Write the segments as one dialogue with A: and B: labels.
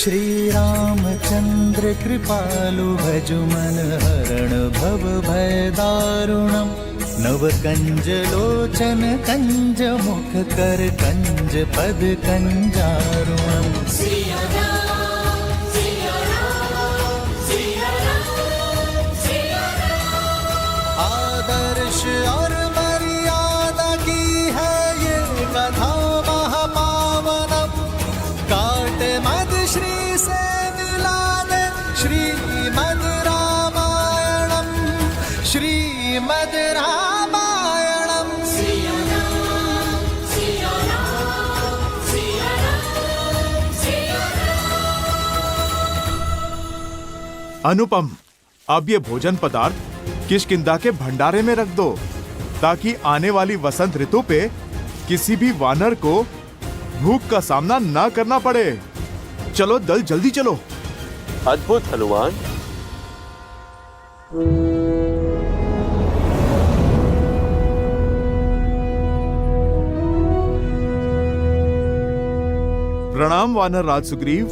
A: श्री रामचंद्र कृपालु भजु मन हरण भव भय दारुणम् नव कंज लोचन कंज मुख कर कंज पद कंजारुणम्।
B: सिया राम, सिया राम, सिया राम, सिया राम।
A: आदर्श और मर्यादा की है ये कथा महापावनम। काट मद श्री से मिला दे श्रीमद रामायणम, श्रीमद रामायणम।
B: सिया राम, सिया राम, सिया राम, सिया राम।
C: अनुपम, अब ये भोजन पदार्थ किष्किंधा के भंडारे में रख दो ताकि आने वाली वसंत ऋतु पे किसी भी वानर को भूख का सामना ना करना पड़े। चलो दल, जल्दी चलो।
D: अद्भुत हनुमान।
C: प्रणाम वानर राज सुग्रीव।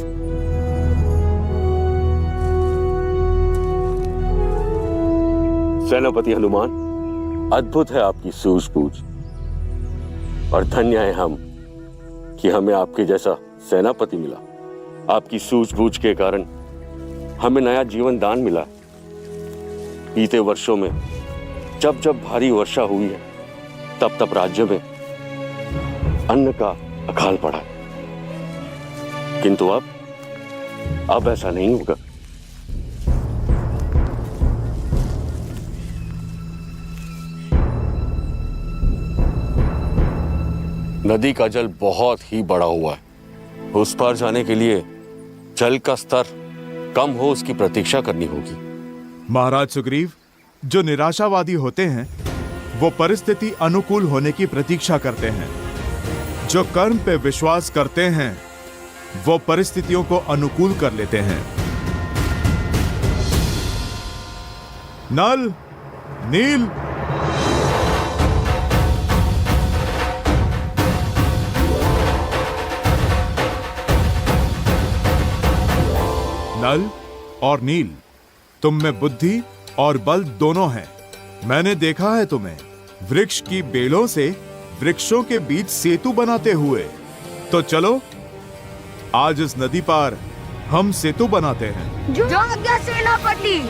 D: सेनापति हनुमान, अद्भुत है आपकी सूझबूझ और धन्य है हम कि हमें आपके जैसा सेनापति मिला। आपकी सूझबूझ के कारण हमें नया जीवन दान मिला। बीते वर्षों में जब जब भारी वर्षा हुई है तब तब राज्य में अन्न का अकाल पड़ा है, किंतु अब ऐसा नहीं होगा। नदी का जल बहुत ही बड़ा हुआ है। उस पार जाने के लिए जल का स्तर कम हो उसकी प्रतीक्षा करनी होगी।
C: महाराज सुग्रीव, जो निराशावादी होते हैं वो परिस्थिति अनुकूल होने की प्रतीक्षा करते हैं। जो कर्म पे विश्वास करते हैं वो परिस्थितियों को अनुकूल कर लेते हैं। नल, नील, नल और नील, तुम में बुद्धि और बल दोनों हैं। मैंने देखा है तुम्हें वृक्ष की बेलों से वृक्षों के बीच सेतु बनाते हुए। तो चलो आज इस नदी पार हम सेतु बनाते हैं।
E: जो आज्ञा सेनापति।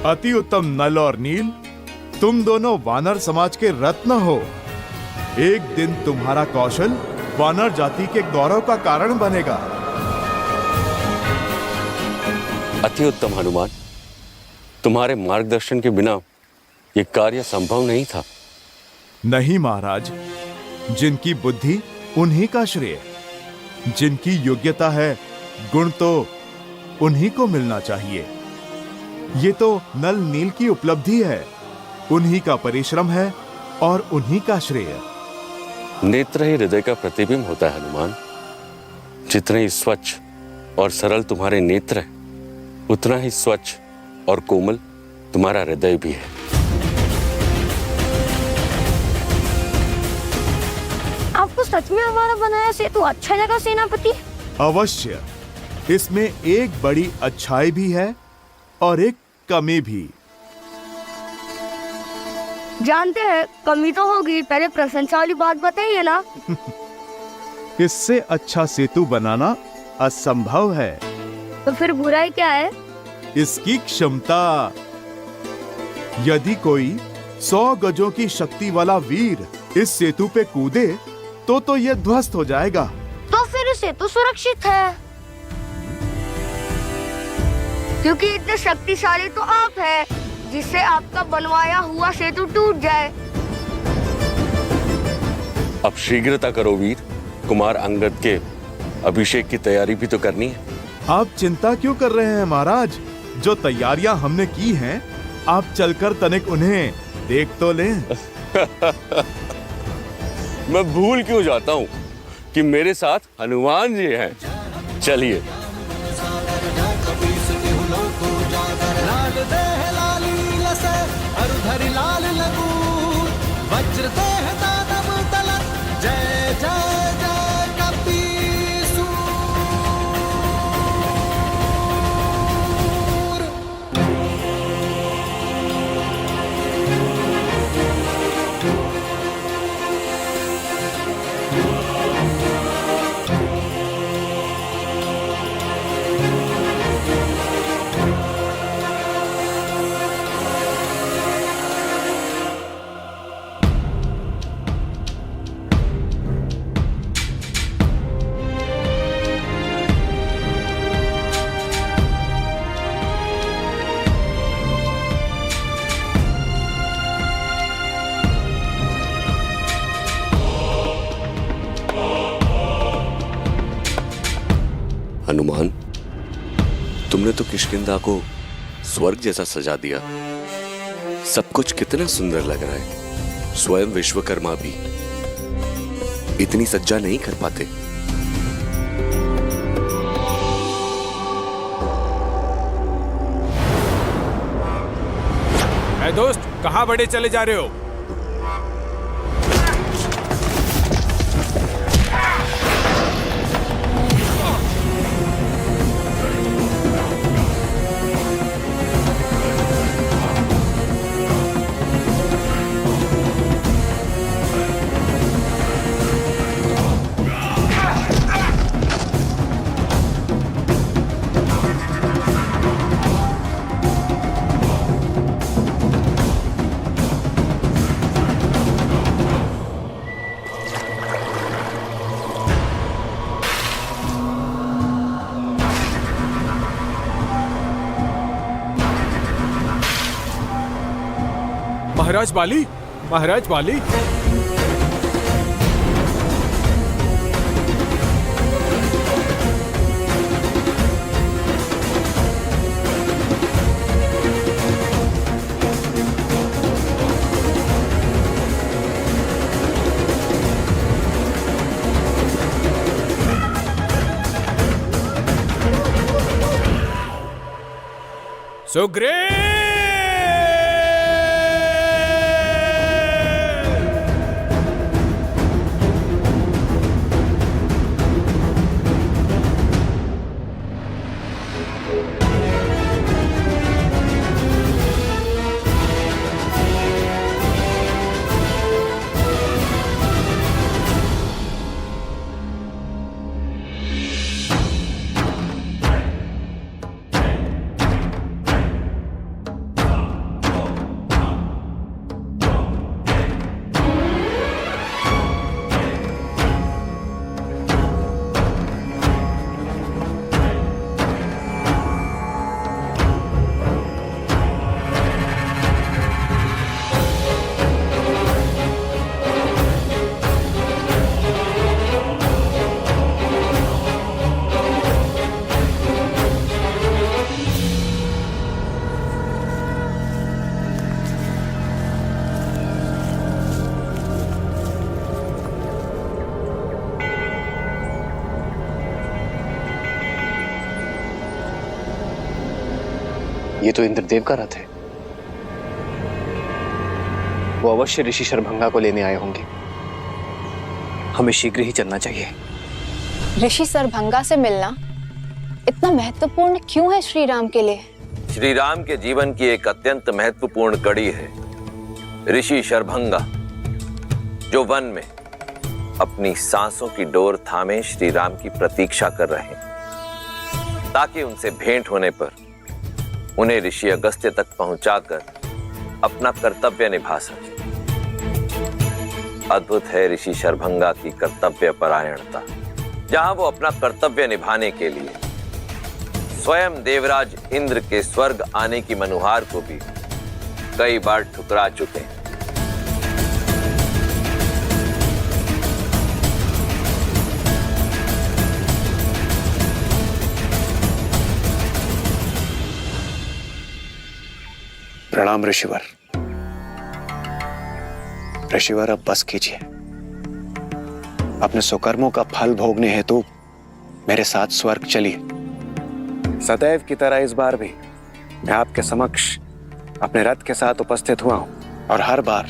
C: अति उत्तम नल और नील, तुम दोनों वानर समाज के रत्न हो। एक दिन तुम्हारा कौशल वानर जाति के गौरव का कारण बनेगा।
D: अति उत्तम हनुमान, तुम्हारे मार्गदर्शन के बिना यह कार्य संभव नहीं था।
C: नहीं महाराज, जिनकी बुद्धि उन्हीं का श्रेय, जिनकी योग्यता है गुण तो उन्हीं को मिलना चाहिए। ये तो नल नील की उपलब्धि है, उन्हीं का परिश्रम है और उन्हीं का श्रेय।
D: नेत्र ही हृदय का प्रतिबिंब होता है हनुमान। जितने ही स्वच्छ और सरल तुम्हारे नेत्र हैं, उतना ही स्वच्छ और कोमल तुम्हारा हृदय भी है।
E: आपको सच में हमारा बनाया सेतु अच्छा लगा सेनापति?
C: अवश्य, इसमें एक बड़ी अच्छाई भी है और एक कमी भी।
E: जानते हैं कमी तो होगी, पहले प्रशंसा वाली बात बताइए ना।
C: इससे अच्छा सेतु बनाना असंभव है।
E: तो फिर बुराई क्या है?
C: इसकी क्षमता। यदि कोई 100 गजों की शक्ति वाला वीर इस सेतु पे कूदे तो यह ध्वस्त हो जाएगा।
E: तो फिर सेतु सुरक्षित है, क्योंकि इतने शक्तिशाली तो आप हैं, जिससे आपका बनवाया हुआ सेतु टूट जाए।
D: अब शीघ्रता करो वीर, कुमार अंगद के अभिषेक की तैयारी भी तो करनी है।
C: आप चिंता क्यों कर रहे हैं महाराज? जो तैयारियां हमने की हैं, आप चलकर तनिक उन्हें देख तो लें।
D: मैं भूल क्यों जाता हूँ कि मेरे साथ हनुमान जी हैं। चलिए।
A: लाल लगूर वज्र देह दानव तलन, जय जय जय कपीसूर।
D: हनुमान, तुमने तो किष्किंधा को स्वर्ग जैसा सजा दिया। सब कुछ कितना सुंदर लग रहा है। स्वयं विश्वकर्मा भी इतनी सज्जा नहीं कर पाते।
F: ऐ दोस्त, कहां बड़े चले जा रहे हो? महाराज बाली, महाराज बाली। सुग्रीव!
G: ये तो इंद्रदेव का रथ है। वो अवश्य ऋषि शरभंगा को लेने आए होंगे। हमें शीघ्र ही चलना चाहिए।
H: ऋषि शरभंगा से मिलना इतना महत्वपूर्ण क्यों है श्री राम के लिए?
I: श्री राम के जीवन की एक अत्यंत महत्वपूर्ण कड़ी है। ऋषि शरभंगा जो वन में अपनी सांसों की डोर थामे श्री राम की प्रतीक्षा कर रहे हैं, ताकि उनसे भेंट होने पर उन्हें ऋषि अगस्त्य तक पहुंचाकर अपना कर्तव्य निभा सके। अद्भुत है ऋषि शरभंगा की कर्तव्य परायणता, जहां वो अपना कर्तव्य निभाने के लिए स्वयं देवराज इंद्र के स्वर्ग आने की मनुहार को भी कई बार ठुकरा चुके हैं।
G: प्रणाम ऋषिवर। ऋषिवर, अब बस कीजिए। अपने सुकर्मों का फल भोगने हेतु मेरे साथ स्वर्ग चलिए। सदैव की तरह इस बार भी मैं आपके समक्ष अपने रथ के साथ उपस्थित हुआ हूं, और हर बार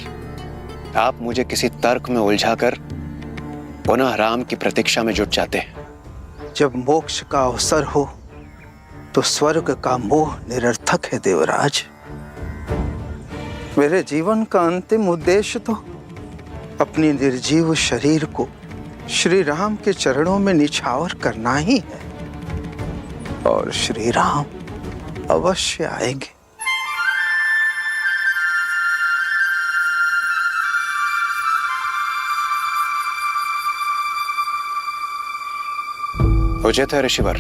G: आप मुझे किसी तर्क में उलझाकर पुनः राम की प्रतीक्षा में जुट जाते हैं।
J: जब मोक्ष का अवसर हो तो स्वर्ग का मोह निरर्थक है देवराज। मेरे जीवन का अंतिम उद्देश्य तो अपनी निर्जीव शरीर को श्री राम के चरणों में निछावर करना ही है, और श्री राम अवश्य आएंगे।
G: उचित है ऋषिवर,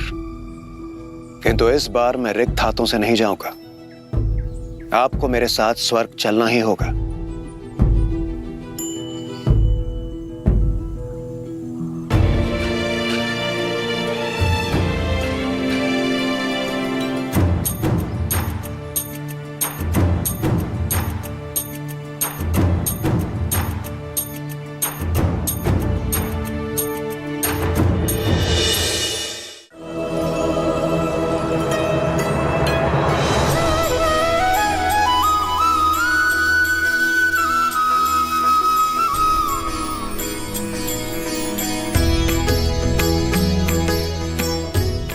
G: किंतु इस बार मैं रिक्त हाथों से नहीं जाऊंगा। आपको मेरे साथ स्वर्ग चलना ही होगा।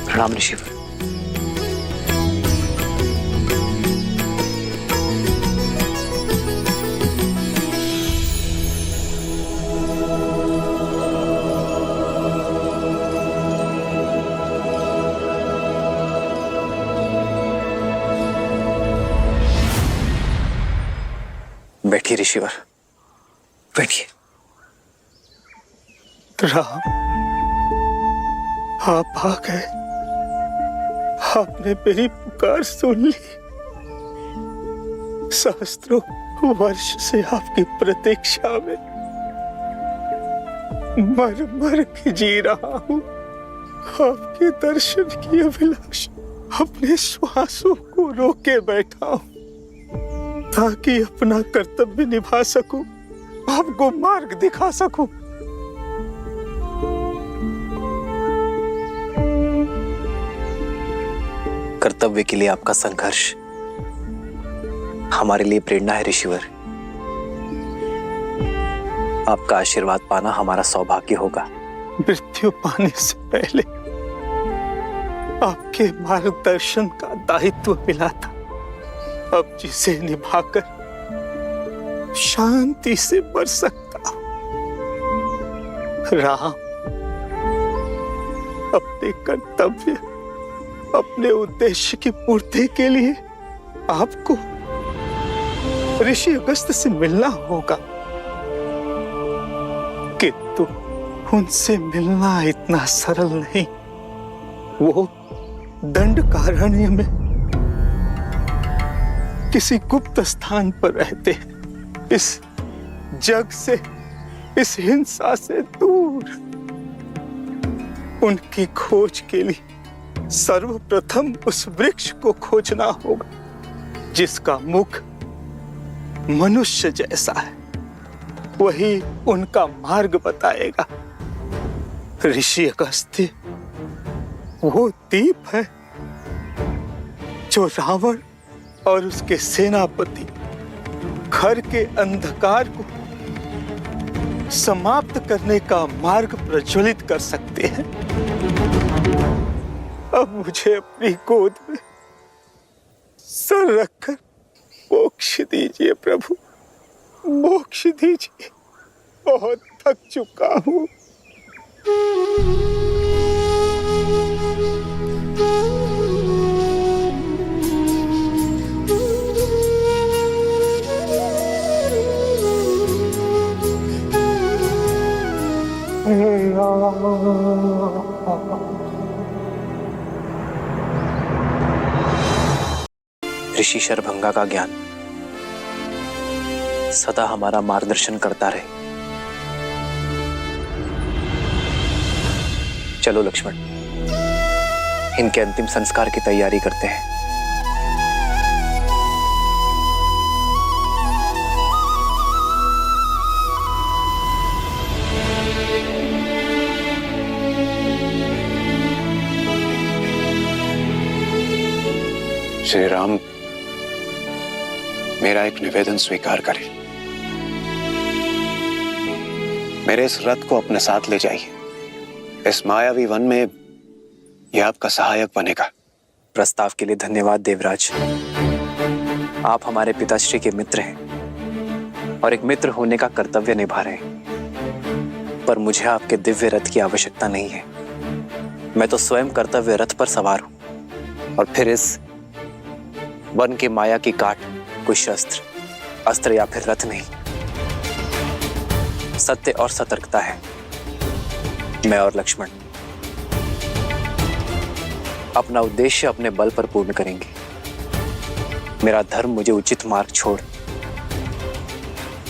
G: प्रणाम ऋषिवर। बैठिए ऋषिवर, बैठिए।
J: राम, आप आ गए। आपने मेरी पुकार सुन ली। सहस्त्रों वर्ष से आपकी प्रतीक्षा में मर मर के जी रहा हूं। आपके दर्शन की अभिलाषा अपने श्वासों को रोके बैठा हूं, ताकि अपना कर्तव्य निभा सकूं, आपको मार्ग दिखा सकूं।
G: कर्तव्य के लिए आपका संघर्ष हमारे लिए प्रेरणा है ऋषिवर। आपका आशीर्वाद पाना हमारा सौभाग्य होगा।
J: मृत्यु पाने से पहले आपके मार्गदर्शन का दायित्व मिला था, अब जिसे निभाकर शांति से मर सकता हूं। राम, अपने कर्तव्य, अपने उद्देश्य की पूर्ति के लिए आपको ऋषि अगस्त्य से मिलना होगा, किंतु उनसे मिलना इतना सरल नहीं। वो दंडकारण्य में किसी गुप्त स्थान पर रहते हैं, इस जग से, इस हिंसा से दूर। उनकी खोज के लिए सर्वप्रथम उस वृक्ष को खोजना होगा जिसका मुख मनुष्य जैसा है। वही उनका मार्ग बताएगा। ऋषि अगस्त्य वो दीप है जो रावण और उसके सेनापति घर के अंधकार को समाप्त करने का मार्ग प्रज्वलित कर सकते हैं। अब मुझे अपनी गोद में सर रखकर मोक्ष दीजिए प्रभु, मोक्ष दीजिए, बहुत थक चुका हूँ।
G: ऋषि शरभंगा का ज्ञान सदा हमारा मार्गदर्शन करता रहे। चलो लक्ष्मण, इनके अंतिम संस्कार की तैयारी करते हैं। श्री राम, मेरा एक निवेदन स्वीकार करें। मेरे इस रथ को अपने साथ ले जाइए। इस मायावी वन में यह आपका सहायक बनेगा। प्रस्ताव के लिए धन्यवाद देवराज। आप हमारे पिताश्री के मित्र हैं और एक मित्र होने का कर्तव्य निभा रहे हैं, पर मुझे आपके दिव्य रथ की आवश्यकता नहीं है। मैं तो स्वयं कर्तव्य रथ पर सवार हूं, और फिर इस वन की माया की काट कोई शस्त्र, अस्त्र या फिर रथ नहीं, सत्य और सतर्कता है। मैं और लक्ष्मण अपना उद्देश्य अपने बल पर पूर्ण करेंगे। मेरा धर्म मुझे उचित मार्ग छोड़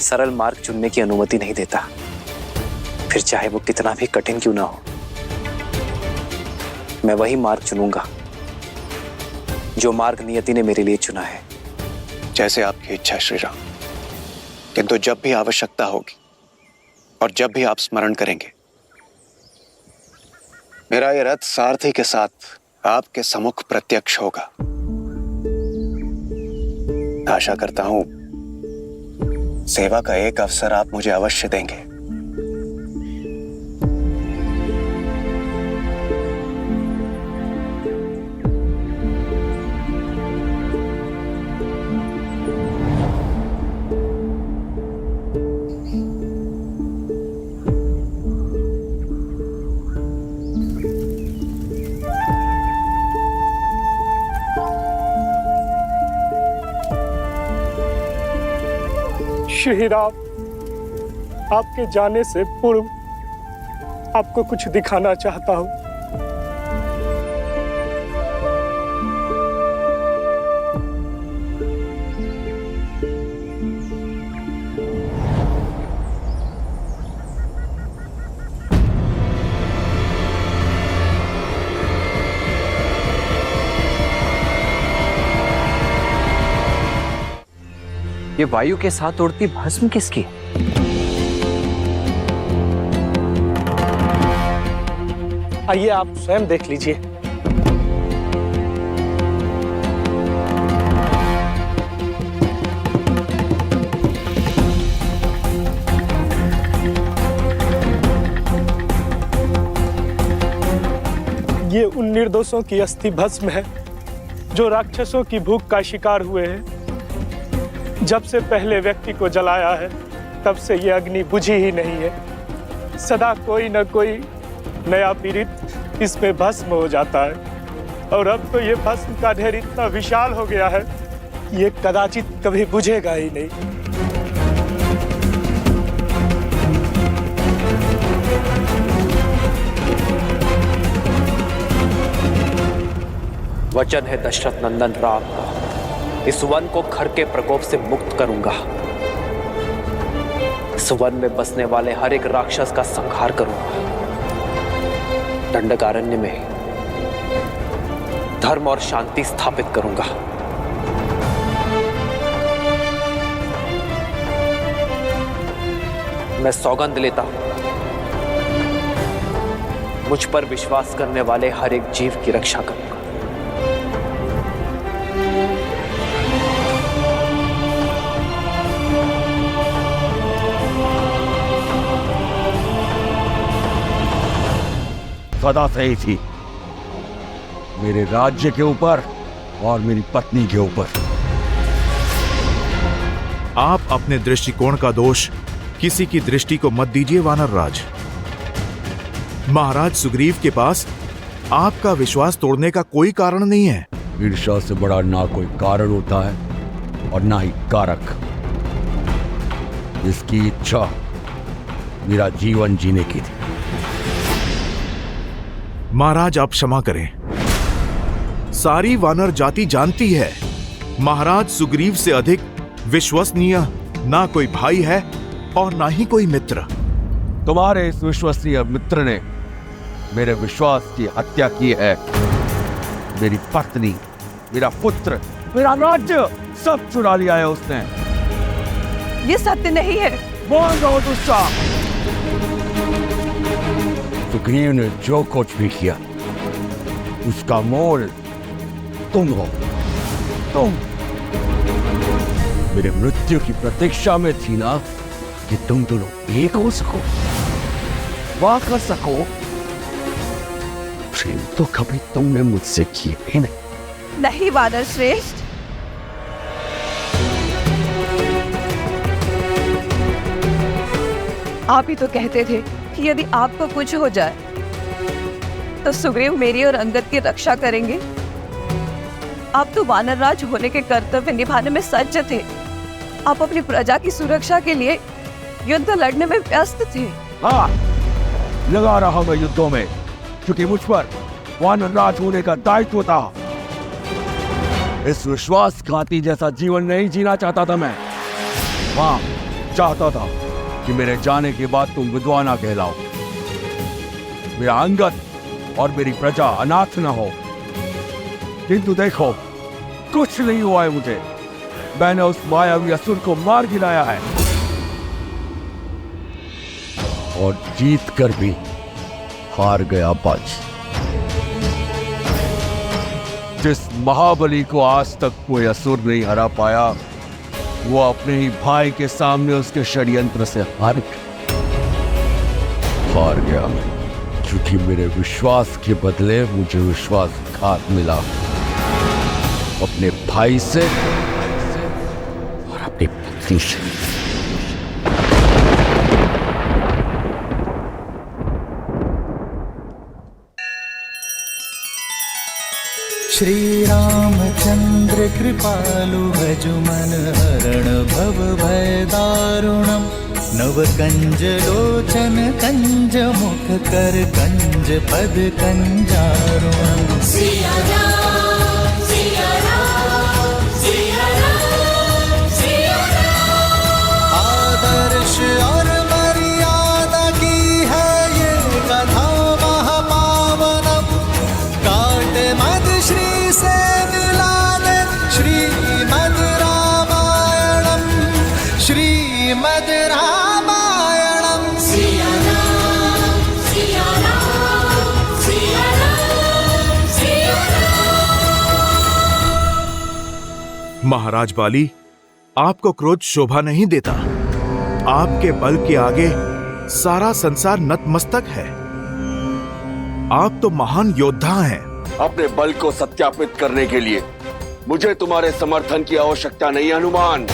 G: सरल मार्ग चुनने की अनुमति नहीं देता, फिर चाहे वो कितना भी कठिन क्यों ना हो। मैं वही मार्ग चुनूंगा जो मार्ग नियति ने मेरे लिए चुना है। जैसे आपकी इच्छा श्री राम, किंतु जब भी आवश्यकता होगी और जब भी आप स्मरण करेंगे, मेरा ये रथ सारथी के साथ आपके सम्मुख प्रत्यक्ष होगा। आशा करता हूं सेवा का एक अवसर आप मुझे अवश्य देंगे।
J: श्री राम, आपके जाने से पूर्व आपको कुछ दिखाना चाहता हूं।
G: ये वायु के साथ उड़ती भस्म किसकी?
J: आइए आप स्वयं देख लीजिए। ये उन निर्दोषों की अस्थि भस्म है जो राक्षसों की भूख का शिकार हुए हैं। जब से पहले व्यक्ति को जलाया है, तब से ये अग्नि बुझी ही नहीं है। सदा कोई न कोई नया पीड़ित इसमें भस्म हो जाता है, और अब तो ये भस्म का ढेर इतना विशाल हो गया है, ये कदाचित कभी बुझेगा ही नहीं।
G: वचन है दशरथ नंदन राम का, इस वन को खर के प्रकोप से मुक्त करूंगा। इस वन में बसने वाले हर एक राक्षस का संहार करूंगा। दंडकारण्य में धर्म और शांति स्थापित करूंगा। मैं सौगंध लेता हूं, मुझ पर विश्वास करने वाले हर एक जीव की रक्षा करूंगा।
K: सदा से ही थी, मेरे राज्य के ऊपर और मेरी पत्नी के ऊपर।
C: आप अपने दृष्टिकोण का दोष किसी की दृष्टि को मत दीजिए वानर राज। महाराज सुग्रीव के पास आपका विश्वास तोड़ने का कोई कारण नहीं है।
K: ईर्ष्या से बड़ा ना कोई कारण होता है और ना ही कारक। इसकी इच्छा मेरा जीवन जीने की थी।
C: महाराज आप क्षमा करें। सारी वानर जाति जानती है महाराज सुग्रीव से अधिक विश्वसनीय ना कोई भाई है और ना ही कोई मित्र।
K: तुम्हारे इस विश्वसनीय मित्र ने मेरे विश्वास की हत्या की है। मेरी पत्नी, मेरा पुत्र, मेरा राज्य सब चुरा लिया है उसने।
B: ये सत्य नहीं है।
K: बोल दो दुष्टा। सुग्रीव ने जो कुछ भी किया उसका मोल तुम हो। तुम मेरे मृत्यु की प्रतीक्षा में थी ना कि तुम दोनों एक हो सको, वाह कर सको। प्रेम तो कभी तुमने मुझसे किए ही नहीं।
B: नहीं वानर श्रेष्ठ, आप ही तो कहते थे कि यदि आपको कुछ हो जाए तो सुग्रीव मेरी और अंगद की रक्षा करेंगे। आप तो वानर राज होने के कर्तव्य निभाने में सज्ज थे। आप अपनी प्रजा की सुरक्षा के लिए युद्ध लड़ने में व्यस्त थे।
K: हाँ, लगा रहा मैं युद्धों में, क्योंकि मुझ पर वानर राज होने का दायित्व था। इस विश्वासघाती जैसा जीवन नहीं जीना चाहता था मैं। हाँ, चाहता था कि मेरे जाने के बाद तुम विधवा ना कहलाओ, मेरा अंगद और मेरी प्रजा अनाथ न हो। किंतु देखो, कुछ नहीं हुआ है मुझे। मैंने उस मायावी असुर को मार गिराया है और जीत कर भी हार गया बाजी। जिस महाबली को आज तक कोई असुर नहीं हरा पाया, वो अपने ही भाई के सामने उसके षड्यंत्र से हार गया, क्योंकि मेरे विश्वास के बदले मुझे विश्वासघात मिला, अपने भाई से और अपनी पत्नी से।
A: श्री रामचंद्र कृपालु भजुमन हरण भव भय दारुणम नव कंज लोचन कंज मुख कर कंज पद कंजारुणम।
B: सिया राम, सिया राम, सिया राम, सिया राम।
A: आदर्श और मर्यादा की है ये कथा महापावनम। काट मद श्री से मिला दे श्रीमद् रामायणम, श्रीमद् रामायणम।
B: सिया राम, सिया राम, सिया राम, सिया राम।
C: महाराज बाली, आपको क्रोध शोभा नहीं देता। आपके बल के आगे सारा संसार नतमस्तक है। आप तो महान योद्धा हैं।
K: अपने बल को सत्यापित करने के लिए मुझे तुम्हारे समर्थन की आवश्यकता नहीं हनुमान।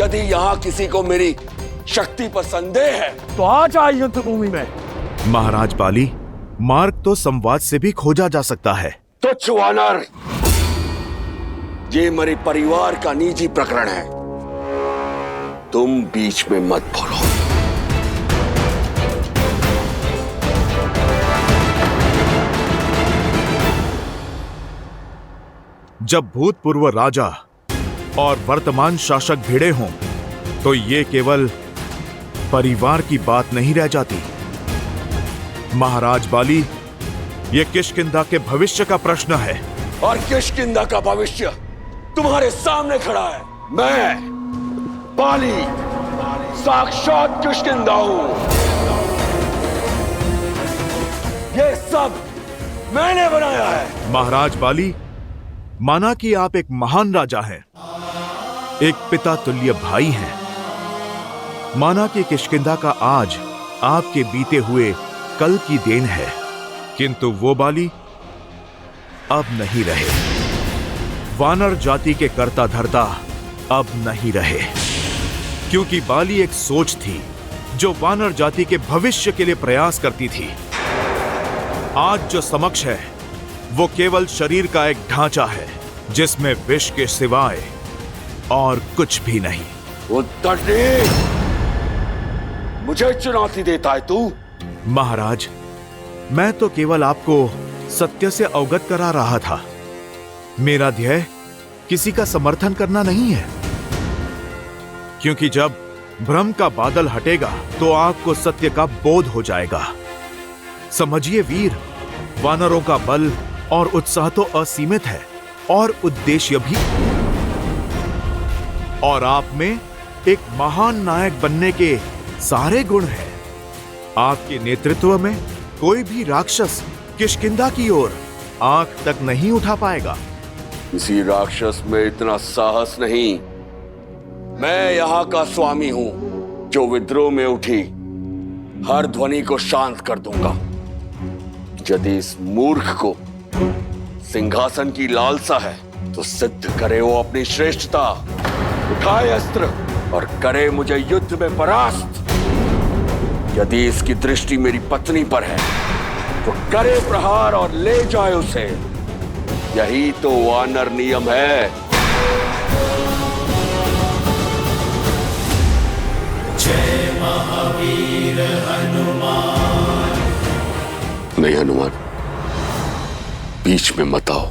K: यदि यहाँ किसी को मेरी शक्ति पर संदेह है तो आ जाए युद्ध भूमि में।
C: महाराज बाली, मार्ग तो संवाद से भी खोजा जा सकता है।
K: तुच्छ वानर, ये मेरे परिवार का निजी प्रकरण है, तुम बीच में मत बोलो।
C: जब भूतपूर्व राजा और वर्तमान शासक भिड़े हों तो ये केवल परिवार की बात नहीं रह जाती। महाराज बाली, ये किष्किंधा के भविष्य का प्रश्न है।
K: और किष्किंधा का भविष्य तुम्हारे सामने खड़ा है। मैं बाली साक्षात किष्किंधा हूं। ये सब मैंने बनाया है।
C: महाराज बाली, माना कि आप एक महान राजा हैं, एक पिता तुल्य भाई हैं। माना कि किष्किंधा का आज आपके बीते हुए कल की देन है, किंतु वो बाली अब नहीं रहे। वानर जाति के कर्ता धर्ता अब नहीं रहे, क्योंकि बाली एक सोच थी जो वानर जाति के भविष्य के लिए प्रयास करती थी। आज जो समक्ष है वो केवल शरीर का एक ढांचा है जिसमें विष के सिवाय और कुछ भी नहीं।
K: मुझे चुनौती देता है तू?
C: महाराज, मैं तो केवल आपको सत्य से अवगत करा रहा था। मेरा ध्येय किसी का समर्थन करना नहीं है, क्योंकि जब भ्रम का बादल हटेगा तो आपको सत्य का बोध हो जाएगा। समझिए वीर, वानरों का बल और उत्साह तो असीमित है और उद्देश्य भी, और आप में एक महान नायक बनने के सारे गुण हैं। आपके नेतृत्व में कोई भी राक्षस किष्किंधा की ओर आंख तक नहीं उठा पाएगा।
K: किसी राक्षस में इतना साहस नहीं। मैं यहाँ का स्वामी हूँ जो विद्रोह में उठी हर ध्वनि को शांत कर दूंगा। यदि इस मूर्ख को सिंहासन की लालसा है तो सिद्ध करे वो अपनी श्रेष्ठता, उठाए अस्त्र और करे मुझे युद्ध में परास्त। यदि इसकी दृष्टि मेरी पत्नी पर है तो करे प्रहार और ले जाए उसे। यही तो वानर नियम है।
A: जय महावीर हनुमान।
K: नहीं हनुमान, बीच में मत आओ।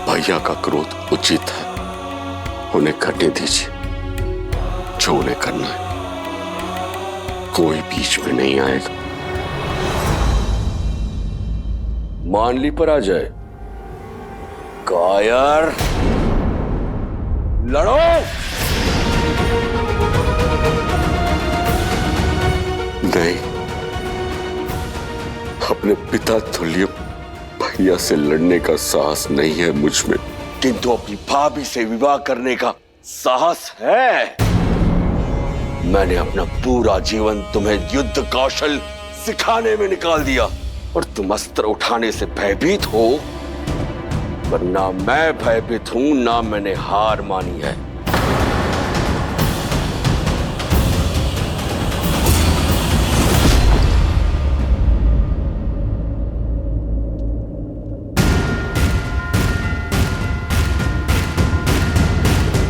K: भैया का क्रोध उचित है, उन्हें करने दीजिए जो उन्हें करना है। कोई बीच में नहीं आएगा। मान ली पर आ जाए। कायर, लड़ो। नहीं, अपने पिता तुल्य भैया से लड़ने का साहस नहीं है मुझ में, किंतु अपनी भाभी से विवाह करने का साहस है। मैंने अपना पूरा जीवन तुम्हें युद्ध कौशल सिखाने में निकाल दिया और तुम अस्त्र उठाने से भयभीत हो, पर ना मैं भयभीत हूं, ना मैंने हार मानी है।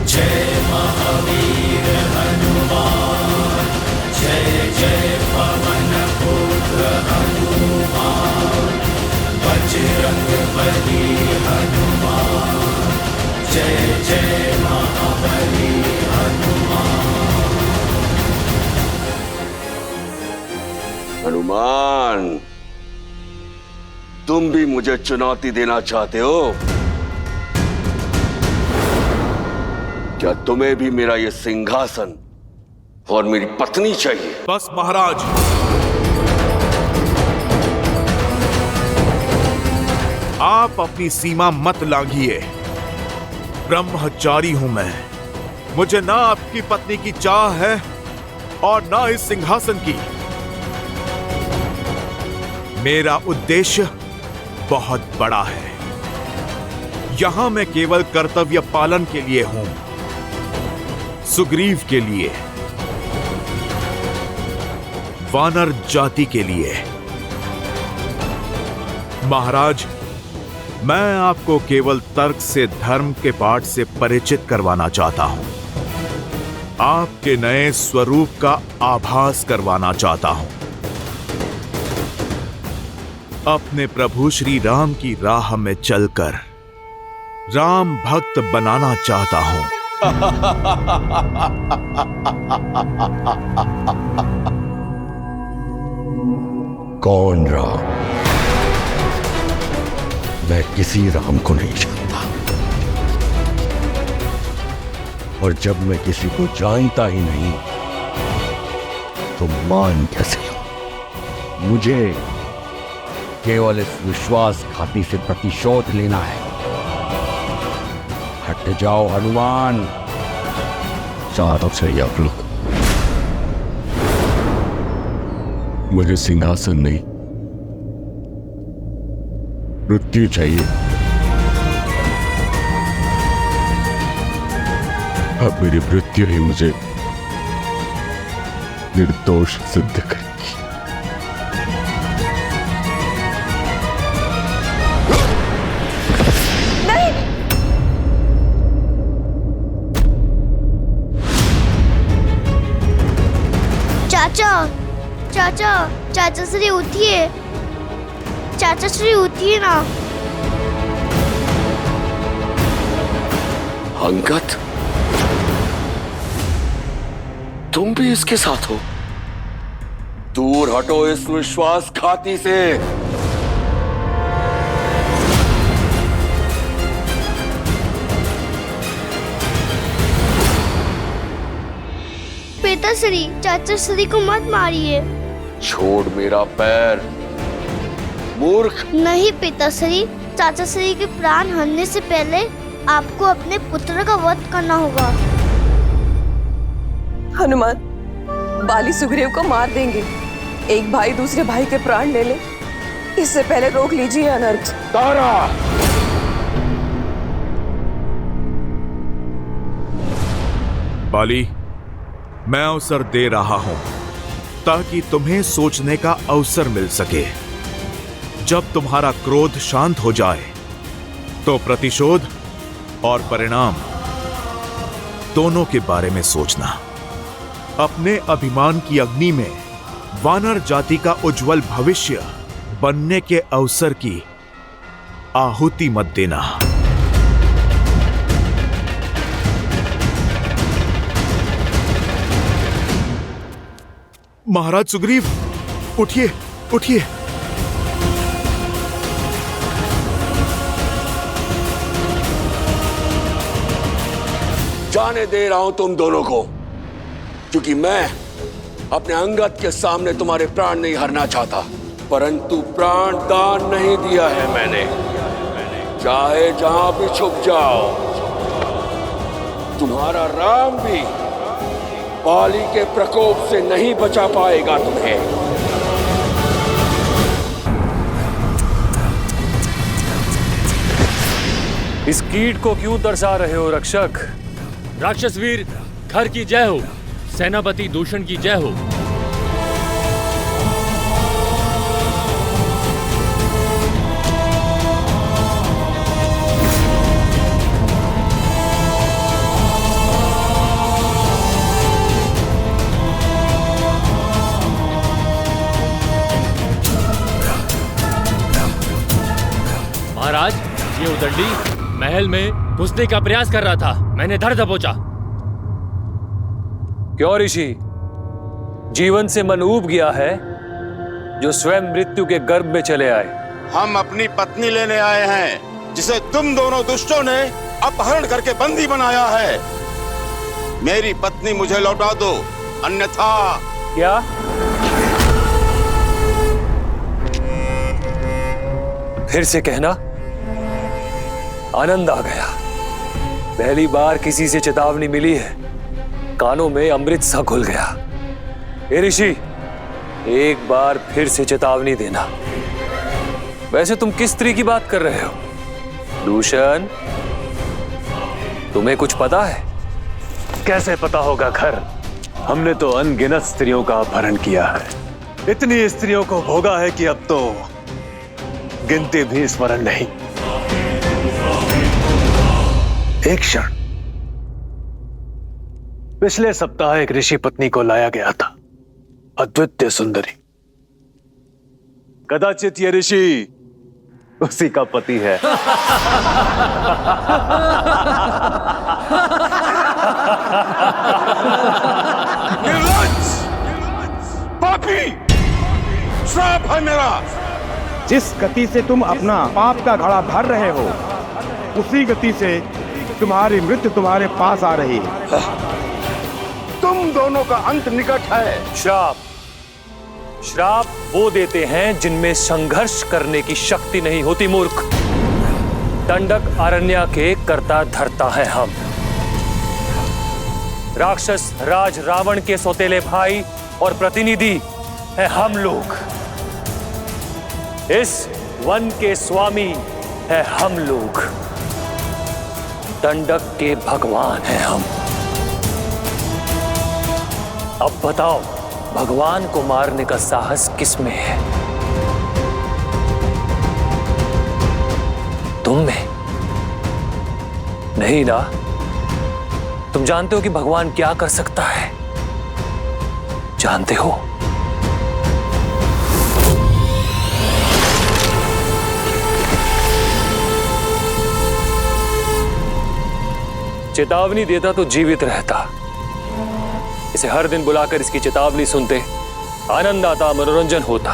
A: जय महावीर हनुमान। जय जय पवन पुत्र हनुमान। बजरंग बली हनुमान। जय जय महाबली हनुमान।
K: हनुमान, तुम भी मुझे चुनौती देना चाहते हो? क्या तुम्हें भी मेरा ये सिंहासन और मेरी पत्नी चाहिए?
C: बस महाराज, आप अपनी सीमा मत लांघिए। ब्रह्मचारी हूं मैं। मुझे ना आपकी पत्नी की चाह है और ना इस सिंहासन की। मेरा उद्देश्य बहुत बड़ा है। यहां मैं केवल कर्तव्य पालन के लिए हूं, सुग्रीव के लिए, वानर जाति के लिए। महाराज, मैं आपको केवल तर्क से धर्म के पाठ से परिचित करवाना चाहता हूं। आपके नए स्वरूप का आभास करवाना चाहता हूं। अपने प्रभु श्री राम की राह में चलकर राम भक्त बनाना चाहता हूं।
K: कौन राम? मैं किसी राम को नहीं जानता, और जब मैं किसी को जानता ही नहीं तो मान कैसे लूं? मुझे केवल इस विश्वासघाती से प्रतिशोध लेना है। हट जाओ हनुमान। चारों से आप लोग। मुझे सिंहासन नहीं, मृत्यु चाहिए। अब मेरी मृत्यु ही मुझे निर्दोष सिद्ध करेगी।
E: चाचा चाचा चाचा श्री उठिए, चाचा श्री उठिए ना।
D: अंगद, तुम भी इसके साथ हो? दूर हटो इस विश्वासघाती से।
E: पिताश्री, चाचा श्री को मत मारिए।
D: छोड़ मेरा पैर, मूर्ख।
E: नहीं पिताश्री, चाचा श्री के प्राण हरने से पहले आपको अपने पुत्र का वध करना होगा।
B: हनुमान, बाली सुग्रीव को मार देंगे। एक भाई दूसरे भाई के प्राण ले ले, इससे पहले रोक लीजिए अनर्थ।
K: तारा,
C: बाली, मैं अवसर दे रहा हूं ताकि तुम्हें सोचने का अवसर मिल सके। जब तुम्हारा क्रोध शांत हो जाए तो प्रतिशोध और परिणाम दोनों के बारे में सोचना। अपने अभिमान की अग्नि में वानर जाति का उज्जवल भविष्य बनने के अवसर की आहुति मत देना। महाराज सुग्रीव, उठिए उठिए।
D: जाने दे रहा हूं तुम दोनों को, क्योंकि मैं अपने अंगद के सामने तुम्हारे प्राण नहीं हरना चाहता, परंतु प्राण दान नहीं दिया है मैंने। चाहे जहां भी छुप जाओ, तुम्हारा राम भी बाली के प्रकोप से नहीं बचा पाएगा तुम्हें।
L: इस कीट को क्यों तरसा रहे हो रक्षक?
M: राक्षस वीर खर की जय हो, सेनापति दूषण की जय हो। महाराज, ये उदंडी महल में घुसने का प्रयास कर रहा था, मैंने धर दबोचा।
L: क्यों ऋषि, जीवन से मन ऊब गया है जो स्वयं मृत्यु के गर्भ में चले आए?
N: हम अपनी पत्नी लेने आए हैं, जिसे तुम दोनों दुष्टों ने अपहरण करके बंदी बनाया है। मेरी पत्नी मुझे लौटा दो, अन्यथा।
L: क्या? फिर से कहना। आनंद आ गया, पहली बार किसी से चेतावनी मिली है, कानों में अमृत सा घुल गया। हे ऋषि, एक बार फिर से चेतावनी देना। वैसे तुम किस स्त्री की बात कर रहे हो? दूषण, तुम्हें कुछ पता है?
G: कैसे पता होगा खर? हमने तो अनगिनत स्त्रियों का अपहरण किया है, इतनी स्त्रियों को भोगा है कि अब तो गिनती भी स्मरण नहीं। एक क्षण, पिछले सप्ताह एक ऋषि पत्नी को लाया गया था, अद्वितीय सुंदरी। कदाचित ये ऋषि उसी का पति है।
N: निर्लज्ज, पापी, श्राप है मेरा।
O: जिस गति से तुम अपना पाप का घड़ा भर रहे हो, उसी गति से तुम्हारी मृत्यु तुम्हारे पास आ रही है।
N: तुम दोनों का अंत निकट है।
L: श्राप, श्राप वो देते हैं जिनमें संघर्ष करने की शक्ति नहीं होती, मूर्ख। दंडक अरण्य के कर्ता धर्ता है हम। राक्षस राज रावण के सौतेले भाई और प्रतिनिधि है हम लोग। इस वन के स्वामी है हम लोग। दंडक के भगवान हैं हम। अब बताओ, भगवान को मारने का साहस किस में है? तुम में नहीं ना? तुम जानते हो कि भगवान क्या कर सकता है? जानते हो? चेतावनी देता तो जीवित रहता। इसे हर दिन बुलाकर इसकी चेतावनी सुनते, आनंद आता, मनोरंजन होता।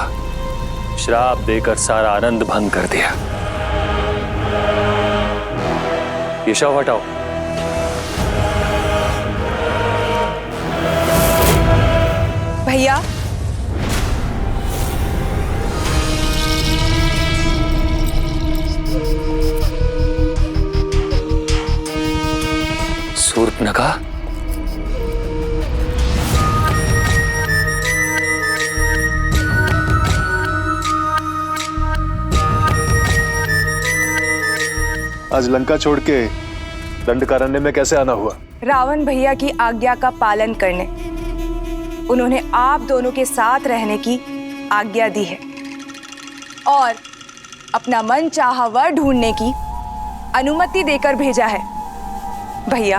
L: श्राप देकर सारा आनंद भंग कर दिया। ये शव हटाओ।
H: भैया,
L: सूर्पनखा,
P: आज लंका छोड़ के दंडकारण्य में कैसे आना हुआ?
H: रावण भैया की आज्ञा का पालन करने। उन्होंने आप दोनों के साथ रहने की आज्ञा दी है और अपना मन चाहा वर ढूंढने की अनुमति देकर भेजा है। भैया,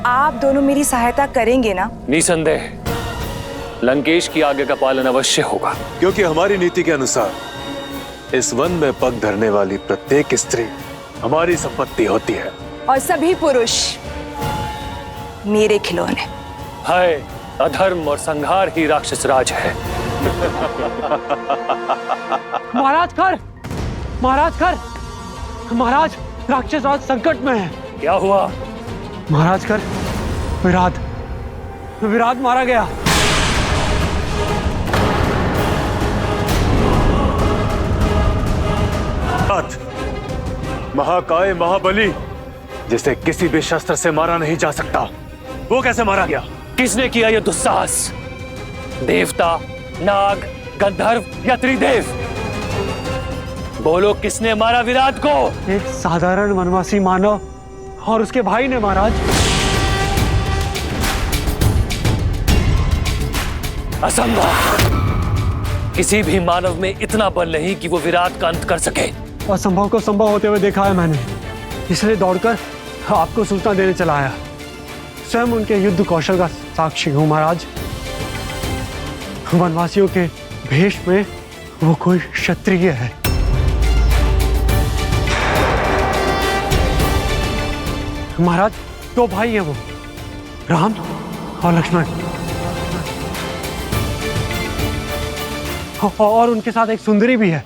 H: आप दोनों मेरी सहायता करेंगे ना?
L: निसंदेह लंकेश की आज्ञा का पालन अवश्य होगा,
P: क्योंकि हमारी नीति के अनुसार इस वन में पग धरने वाली प्रत्येक स्त्री हमारी संपत्ति होती है
H: और सभी पुरुष मेरे खिलौने।
L: हाय, अधर्म और संहार ही राक्षस राज है।
Q: महाराज कर, महाराज कर, महाराज राक्षस राज संकट में है।
L: क्या हुआ?
Q: महाराज कर, विराट मारा गया।
P: महाकाय महाबली, जिसे किसी भी शस्त्र से मारा नहीं जा सकता, वो कैसे मारा गया?
L: किसने किया यह दुस्साहस? देवता, नाग, गंधर्व या त्रिदेव? बोलो, किसने मारा विराट को?
Q: एक साधारण वनवासी मानव और उसके भाई ने महाराज।
L: असंभव। किसी भी मानव में इतना बल नहीं कि वो विराट का अंत कर सके।
Q: असंभव को संभव होते हुए देखा है मैंने, इसलिए दौड़कर आपको सूचना देने चला आया। स्वयं उनके युद्ध कौशल का साक्षी हूं महाराज। वनवासियों के भेष में वो कोई क्षत्रिय है। महाराज, दो भाई हैं वो, राम और लक्ष्मण, और उनके साथ एक सुंदरी भी है।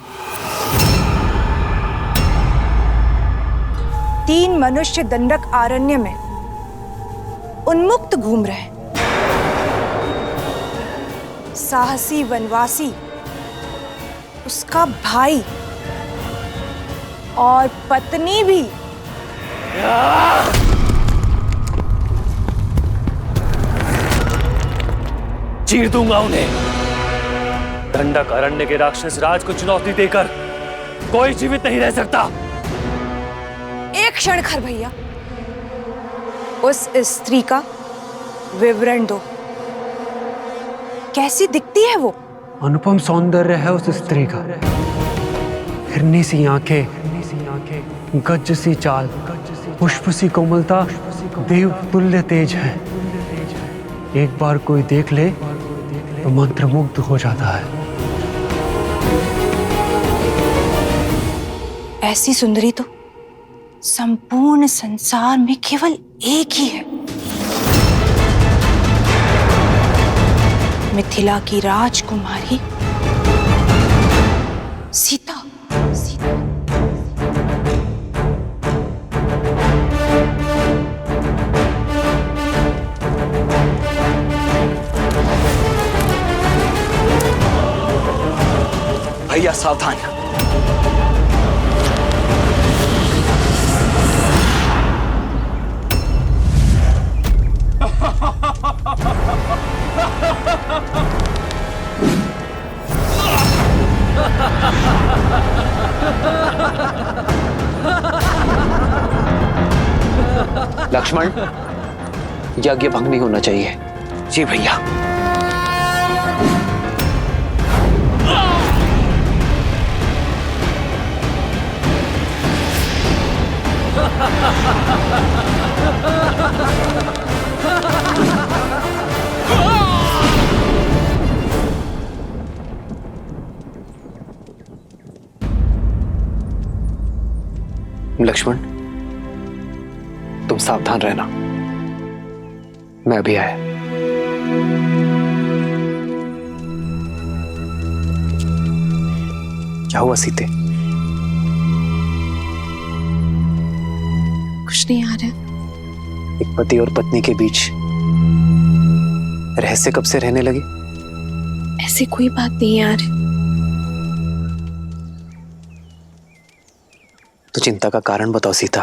H: 3 मनुष्य दंडक आरण्य में उन्मुक्त घूम रहे। साहसी वनवासी, उसका भाई और पत्नी भी।
L: चीर दूंगा उन्हें। दंडक अरण्य के राक्षस राज को चुनौती देकर कोई जीवित नहीं रह सकता।
H: एक क्षण खर भैया, उस स्त्री का विवरण दो। कैसी दिखती है वो?
Q: अनुपम सौंदर्य है उस स्त्री का। हिरनी सी आंखें, गज सी चाल, पुष्प सी कोमलता, देव तुल्य तेज है। एक बार कोई देख ले तो मंत्रमुग्ध हो जाता है।
H: ऐसी सुंदरी तो संपूर्ण संसार में केवल एक ही है। मिथिला की राजकुमारी सीता।
R: भैया सावधान। लक्ष्मण, यज्ञ भंग नहीं होना चाहिए।
G: जी भैया। लक्ष्मण, तुम सावधान रहना, मैं अभी आया। क्या हुआ सीते?
R: कुछ नहीं आ रहा।
G: एक पति और पत्नी के बीच रहस्य कब से रहने लगे?
R: ऐसी कोई बात नहीं यार।
G: तो चिंता का कारण बताओ सीता।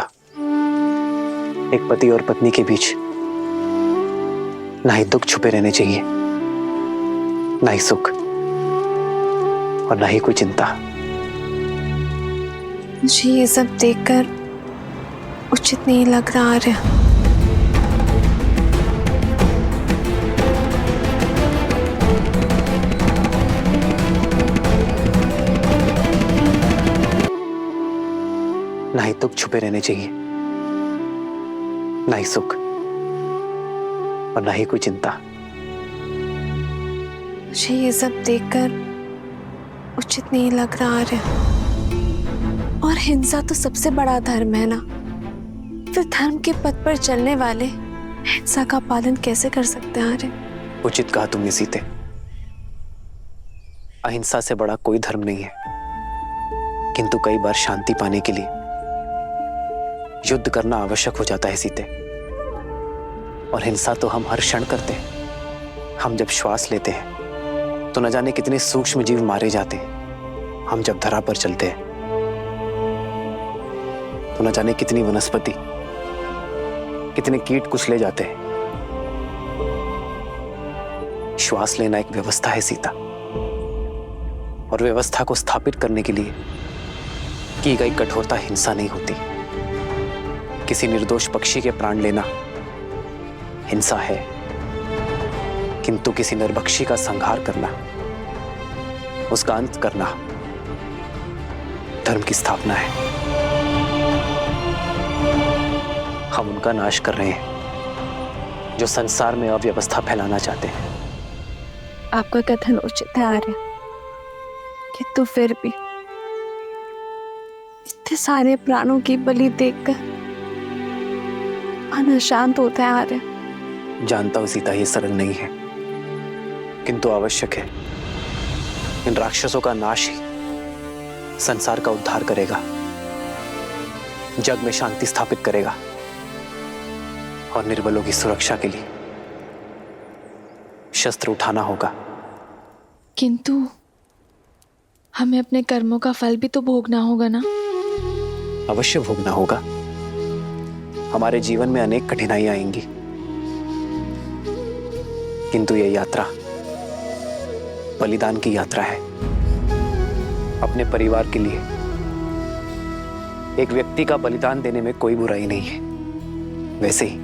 G: एक पति और पत्नी के बीच ना ही दुख छुपे रहने चाहिए, ना ही सुख, और ना ही कोई चिंता।
R: मुझे ये सब देखकर उचित नहीं लग रहा है।
G: ना ही दुख छुपे रहने चाहिए, ना ही सुख, और ना ही कोई चिंता।
R: मुझे ये सब देखकर उचित नहीं लग रहा है। और हिंसा तो सबसे बड़ा धर्म है ना, फिर धर्म के पथ पर चलने वाले हिंसा का पालन कैसे कर सकते हैं? अरे
G: उचित कहा तुमने सीते। अहिंसा से बड़ा कोई धर्म नहीं है, किंतु कई बार शांति पाने के लिए युद्ध करना आवश्यक हो जाता है सीते। और हिंसा तो हम हर क्षण करते हैं। हम जब श्वास लेते हैं तो न जाने कितने सूक्ष्म जीव मारे जाते हैं। हम जब धरा पर चलते हैं तो न जाने कितनी वनस्पति, कितने कीट कुचले जाते हैं। श्वास लेना एक व्यवस्था है सीता, और व्यवस्था को स्थापित करने के लिए की गई कठोरता हिंसा नहीं होती। किसी निर्दोष पक्षी के प्राण लेना हिंसा है, किंतु किसी निर्भक्षी का संहार करना, उसका अंत करना धर्म की स्थापना है। हम उनका नाश कर रहे हैं जो संसार में अव्यवस्था फैलाना चाहते हैं।
R: आपका कथन उचित है आर्य, किंतु फिर भी इतने सारे प्राणों की बलि देखकर मन अशांत होता है आर्य।
G: जानता हूं सीता, ये सरल नहीं है, किंतु आवश्यक है। इन राक्षसों का नाश ही संसार का उद्धार करेगा, जग में शांति स्थापित करेगा, और निर्बलों की सुरक्षा के लिए शस्त्र उठाना होगा।
R: किंतु हमें अपने कर्मों का फल भी तो भोगना होगा ना?
G: अवश्य भोगना होगा। हमारे जीवन में अनेक कठिनाइयां आएंगी, किंतु यह यात्रा बलिदान की यात्रा है। अपने परिवार के लिए एक व्यक्ति का बलिदान देने में कोई बुराई नहीं है। वैसे ही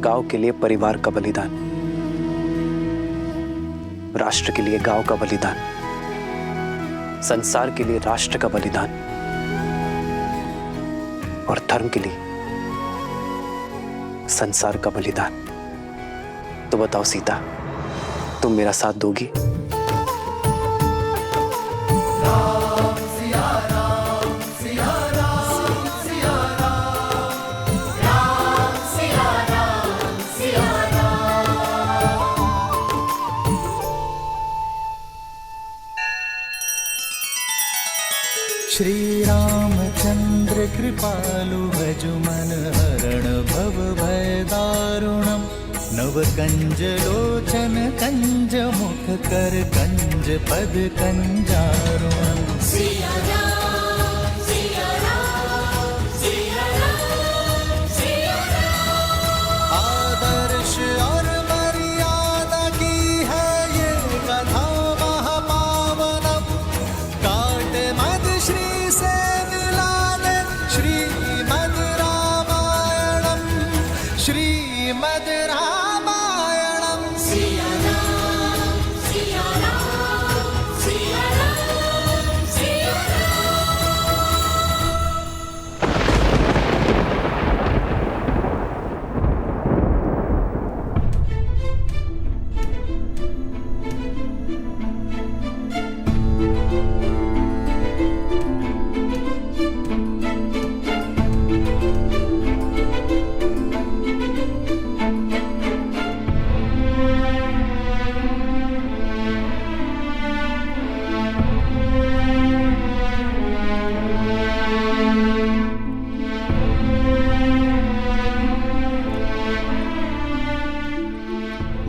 G: गांव के लिए परिवार का बलिदान, राष्ट्र के लिए गांव का बलिदान, संसार के लिए राष्ट्र का बलिदान, और धर्म के लिए संसार का बलिदान। तो बताओ सीता, तुम मेरा साथ दोगी?
A: श्री रामचंद्र कृपालु भजु मन हरण भव भय दारुणम। नव कंज लोचन कंज मुख कर कंज पद कंजारुणम। सिया राम सिया राम सिया राम सिया राम। आदर्श और मर्यादा की है ये कथा महापावनम। काट मद श्री से मिला दे श्रीमद् रामायणम। श्रीमद् रामायणम।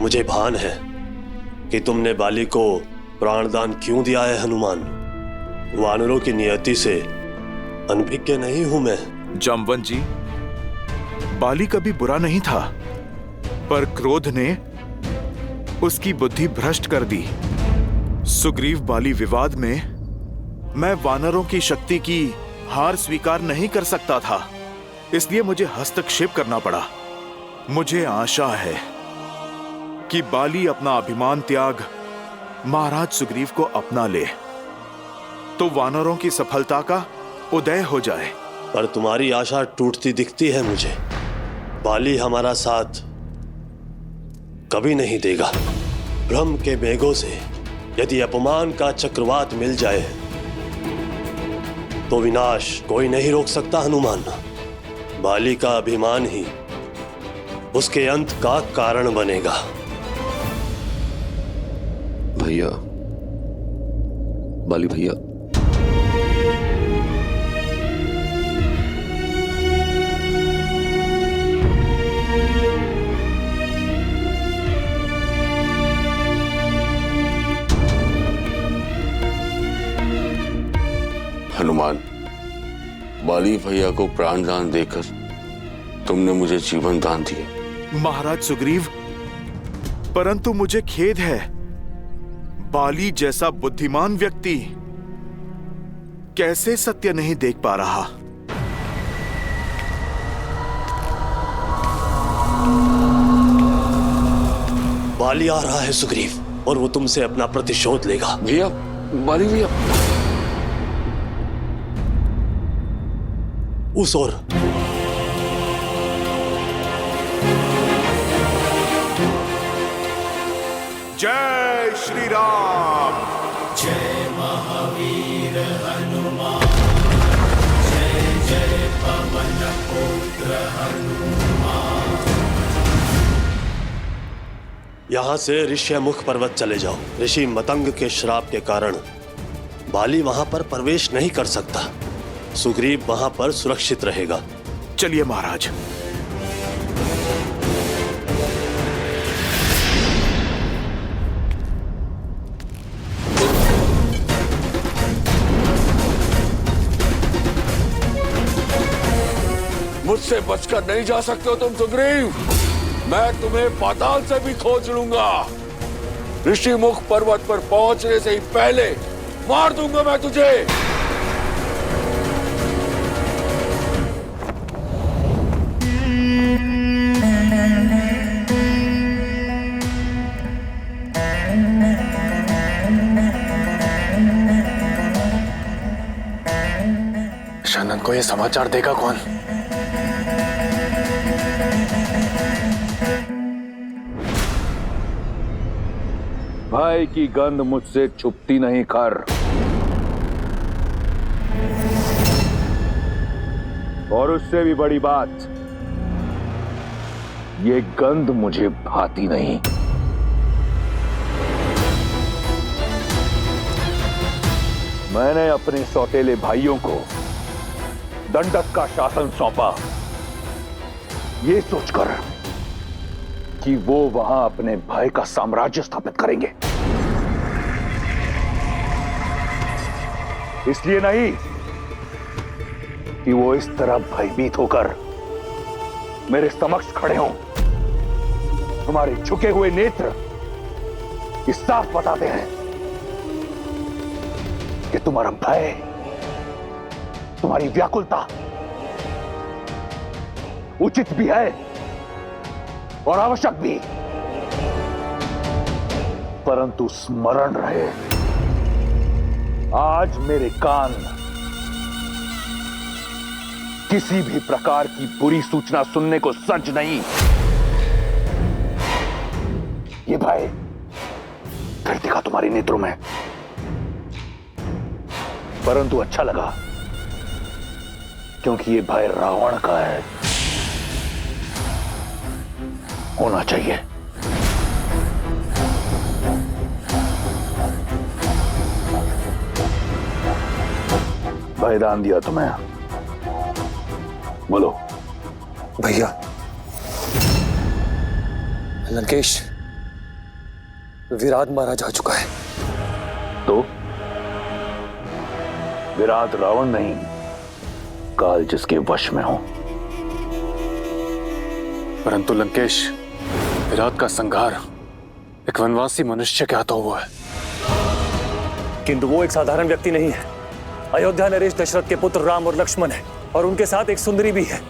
S: मुझे भान है कि तुमने बाली को प्राणदान क्यों दिया है हनुमान। वानरों की नियति से अनभिज्ञ नहीं हूं मैं।
C: जामवंत जी, बाली कभी बुरा नहीं था, पर क्रोध ने उसकी बुद्धि भ्रष्ट कर दी। सुग्रीव बाली विवाद में मैं वानरों की शक्ति की हार स्वीकार नहीं कर सकता था, इसलिए मुझे हस्तक्षेप करना पड़ा। मुझे आशा है कि बाली अपना अभिमान त्याग महाराज सुग्रीव को अपना ले, तो वानरों की सफलता का उदय हो जाए।
S: पर तुम्हारी आशा टूटती दिखती है मुझे। बाली हमारा साथ कभी नहीं देगा। भ्रम के मेघों से यदि अपमान का चक्रवात मिल जाए तो विनाश कोई नहीं रोक सकता हनुमान। बाली का अभिमान ही उसके अंत का कारण बनेगा।
I: भैया, बाली भैया,
N: हनुमान, बाली भैया को प्राण दान देकर तुमने मुझे जीवन दान दिया।
C: महाराज सुग्रीव, परंतु मुझे खेद है, बाली जैसा बुद्धिमान व्यक्ति कैसे सत्य नहीं देख पा रहा।
S: बाली आ रहा है सुग्रीव, और वो तुमसे अपना प्रतिशोध लेगा।
I: भैया, बाली भैया,
S: उस ओर।
C: जय श्री राम।
A: जय महावीर हनुमान, जय जय पवन पुत्र हनुमान।
S: यहां से ऋष्यमुख पर्वत चले जाओ। ऋषि मतंग के श्राप के कारण बाली वहां पर प्रवेश नहीं कर सकता। सुग्रीव वहां पर सुरक्षित रहेगा।
C: चलिए महाराज।
K: मुझसे बचकर नहीं जा सकते हो तुम सुग्रीव। मैं तुम्हें पाताल से भी खोज लूंगा। ऋषिमुख पर्वत पर पहुंचने से ही पहले मार दूंगा मैं तुझे।
P: शनन को ये समाचार देगा कौन?
K: भाई की गंध मुझसे छुपती नहीं कर। और उससे भी बड़ी बात, ये गंध मुझे भाती नहीं। मैंने अपने सौतेले भाइयों को दंडक का शासन सौंपा, ये सोचकर कि वो वहां अपने भाई का साम्राज्य स्थापित करेंगे। इसलिए नहीं कि वो इस तरह भयभीत होकर मेरे समक्ष खड़े हों। तुम्हारे झुके हुए नेत्र इस साफ बताते हैं कि तुम्हारा भय, तुम्हारी व्याकुलता उचित भी है और आवश्यक भी, परंतु स्मरण रहे, आज मेरे कान किसी भी प्रकार की बुरी सूचना सुनने को सज्ज नहीं। ये भय फिर दिखा तुम्हारे नेत्रों में, परंतु अच्छा लगा क्योंकि ये भय रावण का है, होना चाहिए। भयदान दिया तुम्हें, बोलो।
L: भैया, लंकेश विराट मारा जा चुका है।
T: तो विराट रावण नहीं, काल जिसके वश में हो।
P: परंतु लंकेश, विराट का संहार एक वनवासी मनुष्य के हाथों हुआ है।
L: किंतु वो एक साधारण व्यक्ति नहीं है। अयोध्या नरेश दशरथ के पुत्र राम और लक्ष्मण है, और उनके साथ एक सुंदरी भी है,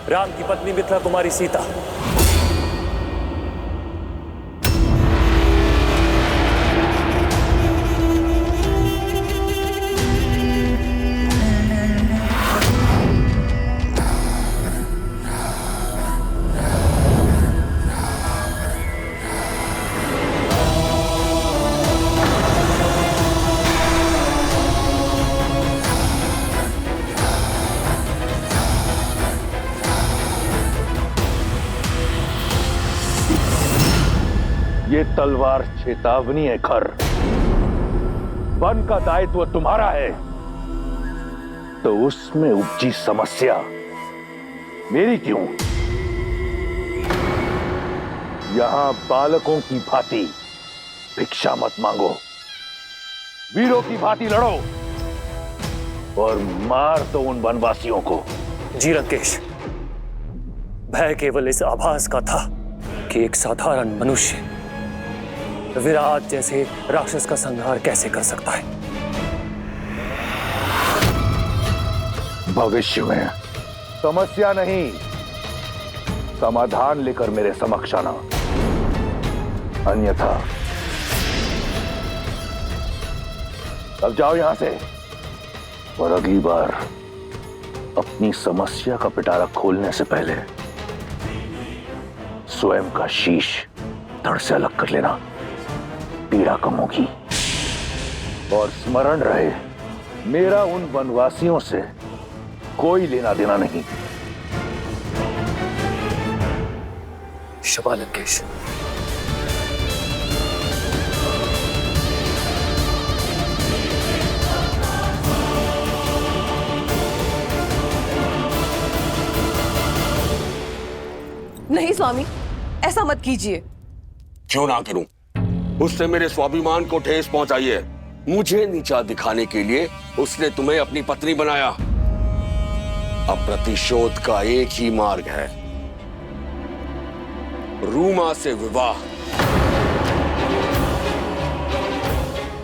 L: राम की पत्नी मिथिला कुमारी सीता।
T: ये तलवार चेतावनी है खर। वन का दायित्व तुम्हारा है, तो उसमें उपजी समस्या मेरी क्यों? यहां बालकों की भांति भिक्षा मत मांगो, वीरों की भांति लड़ो और मार दो उन वनवासियों को।
L: जी लंकेश, भय केवल इस आभास का था कि एक साधारण मनुष्य विराट जैसे राक्षस का संहार कैसे कर सकता है।
T: भविष्य में समस्या नहीं, समाधान लेकर मेरे समक्ष आना, अन्यथा अब जाओ यहां से। और अगली बार अपनी समस्या का पिटारा खोलने से पहले स्वयं का शीश धड़ से अलग कर लेना, पीड़ा कम होगी। और स्मरण रहे, मेरा उन वनवासियों से कोई लेना देना नहीं।
L: क्षमा लंकेश।
B: नहीं स्वामी, ऐसा मत कीजिए।
N: क्यों ना करूं? उसने मेरे स्वाभिमान को ठेस पहुंचाई है। मुझे नीचा दिखाने के लिए उसने तुम्हें अपनी पत्नी बनाया। अब प्रतिशोध का एक ही मार्ग है, रूमा से विवाह।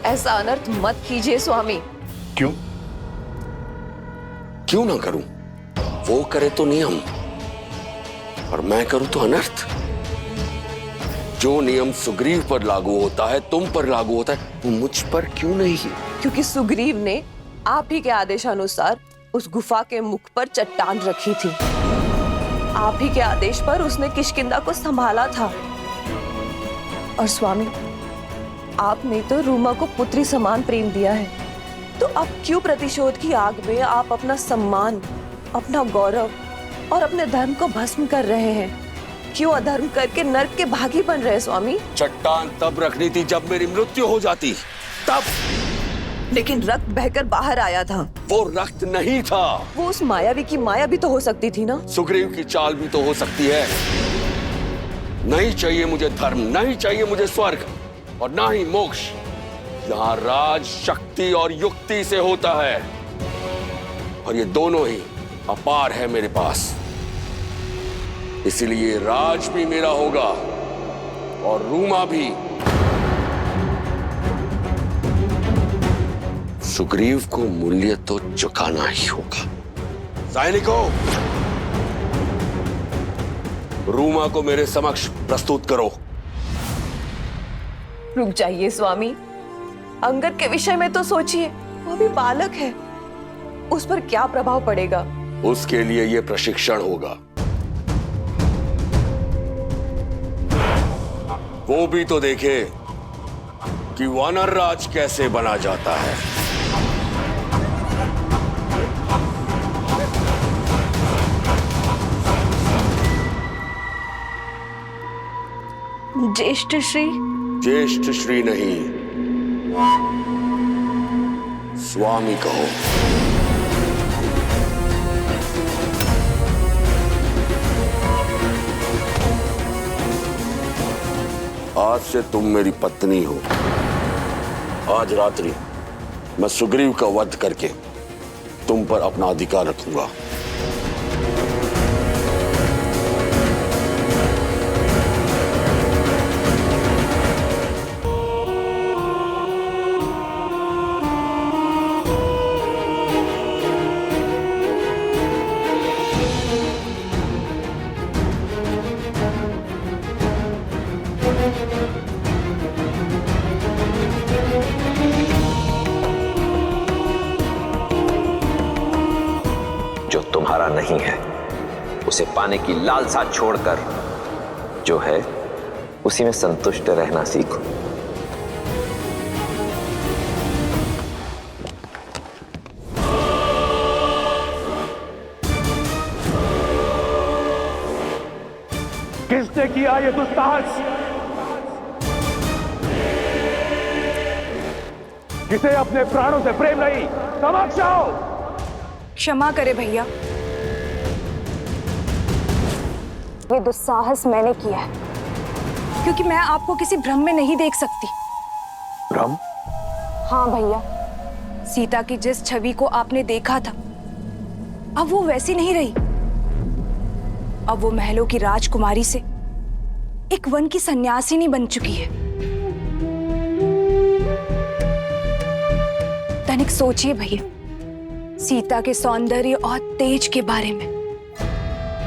B: ऐसा अनर्थ मत कीजिए स्वामी।
N: क्यों? क्यों ना करूं? वो करे तो नियम और मैं करूं तो अनर्थ। जो नियम सुग्रीव पर लागू होता है, तुम पर लागू होता है, वो मुझ पर क्यों नहीं?
B: क्योंकि सुग्रीव ने आप ही के आदेशानुसार उस गुफा के मुख पर चट्टान रखी थी। आप ही के आदेश पर उसने किष्किंधा को संभाला था। और स्वामी, आपने तो रूमा को पुत्री समान प्रेम दिया है, तो अब क्यों प्रतिशोध की आग में आप अपना सम्मान, अपना गौरव और अपने धर्म को भस्म कर रहे हैं? क्यों अधर्म करके नर्क के भागी बन रहे स्वामी?
N: चट्टान तब रखनी थी जब मेरी मृत्यु हो जाती, तब।
B: लेकिन रक्त बहकर बाहर आया था।
N: वो रक्त नहीं था।
B: वो उस मायावी की माया भी तो हो सकती थी ना।
N: सुग्रीव की चाल भी तो हो सकती है। नहीं चाहिए मुझे धर्म, नहीं चाहिए मुझे स्वर्ग, और ना ही मोक्ष। यहाँ राज शक्ति और युक्ति से होता है, और ये दोनों ही अपार है मेरे पास। इसलिए राज भी मेरा होगा और रूमा भी। सुग्रीव को मूल्य तो चुकाना ही होगा। सैनिकों, रूमा को मेरे समक्ष प्रस्तुत करो।
B: रुक जाइए स्वामी, अंगद के विषय में तो सोचिए। वो भी बालक है, उस पर क्या प्रभाव पड़ेगा?
N: उसके लिए यह प्रशिक्षण होगा। वो भी तो देखे कि वानर राज कैसे बना जाता है।
B: ज्येष्ठ श्री।
N: ज्येष्ठ श्री नहीं, स्वामी कहो। आज से तुम मेरी पत्नी हो। आज रात्रि मैं सुग्रीव का वध करके तुम पर अपना अधिकार रखूंगा।
I: जो तुम्हारा नहीं है उसे पाने की लालसा छोड़कर जो है उसी में संतुष्ट रहना सीखो।
O: किसने किया ये दुस्साहस? किसे अपने प्राणों से प्रेम नहीं? समक्ष आओ।
H: क्षमा करे भैया, ये दुस्साहस मैंने किया है क्योंकि मैं आपको किसी भ्रम में नहीं देख सकती।
T: भ्रम?
H: हाँ भैया, सीता की जिस छवि को आपने देखा था अब वो वैसी नहीं रही। अब वो महलों की राजकुमारी से एक वन की सन्यासिनी बन चुकी है। तनिक सोचिए भैया, सीता के सौंदर्य और तेज के बारे में।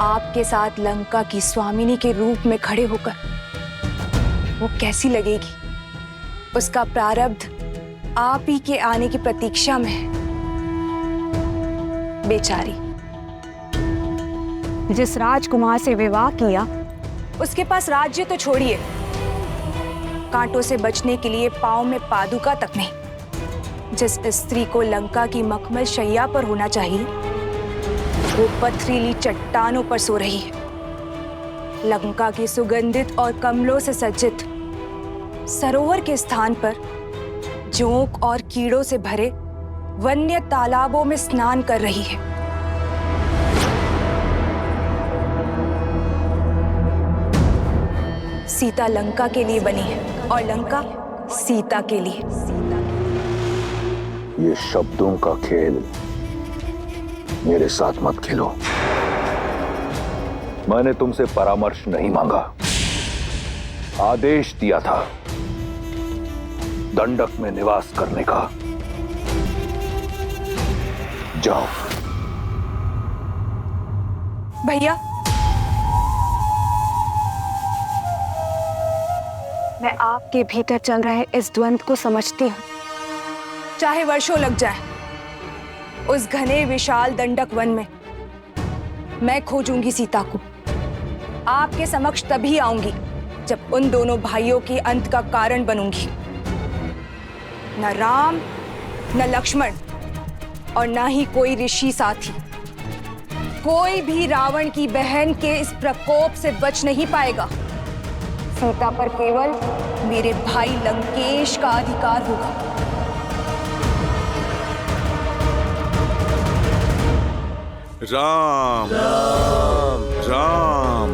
H: आपके साथ लंका की स्वामिनी के रूप में खड़े होकर वो कैसी लगेगी? उसका प्रारब्ध आप ही के आने की प्रतीक्षा में है। बेचारी, जिस राजकुमार से विवाह किया उसके पास राज्य तो छोड़िए, कांटों से बचने के लिए पांव में पादुका तक नहीं। जिस स्त्री को लंका की मखमल शैया पर होना चाहिए वो पथरीली चट्टानों पर सो रही है। लंका की सुगंधित और कमलों से सज्जित सरोवर के स्थान पर जोंक और कीड़ों से भरे वन्य तालाबों में स्नान कर रही है। सीता लंका के लिए बनी है और लंका सीता के लिए।
T: ये शब्दों का खेल मेरे साथ मत खेलो। मैंने तुमसे परामर्श नहीं मांगा, आदेश दिया था दंडक में निवास करने का। जाओ।
H: भैया, मैं आपके भीतर चल रहे इस द्वंद्व को समझती हूँ। चाहे वर्षों लग जाए, उस घने विशाल दंडक वन में मैं खोजूंगी सीता को। आपके समक्ष तभी आऊंगी जब उन दोनों भाइयों के अंत का कारण बनूंगी। न राम, न लक्ष्मण और न ही कोई ऋषि साथी, कोई भी रावण की बहन के इस प्रकोप से बच नहीं पाएगा। सीता पर केवल मेरे भाई लंकेश का अधिकार होगा।
C: राम राम राम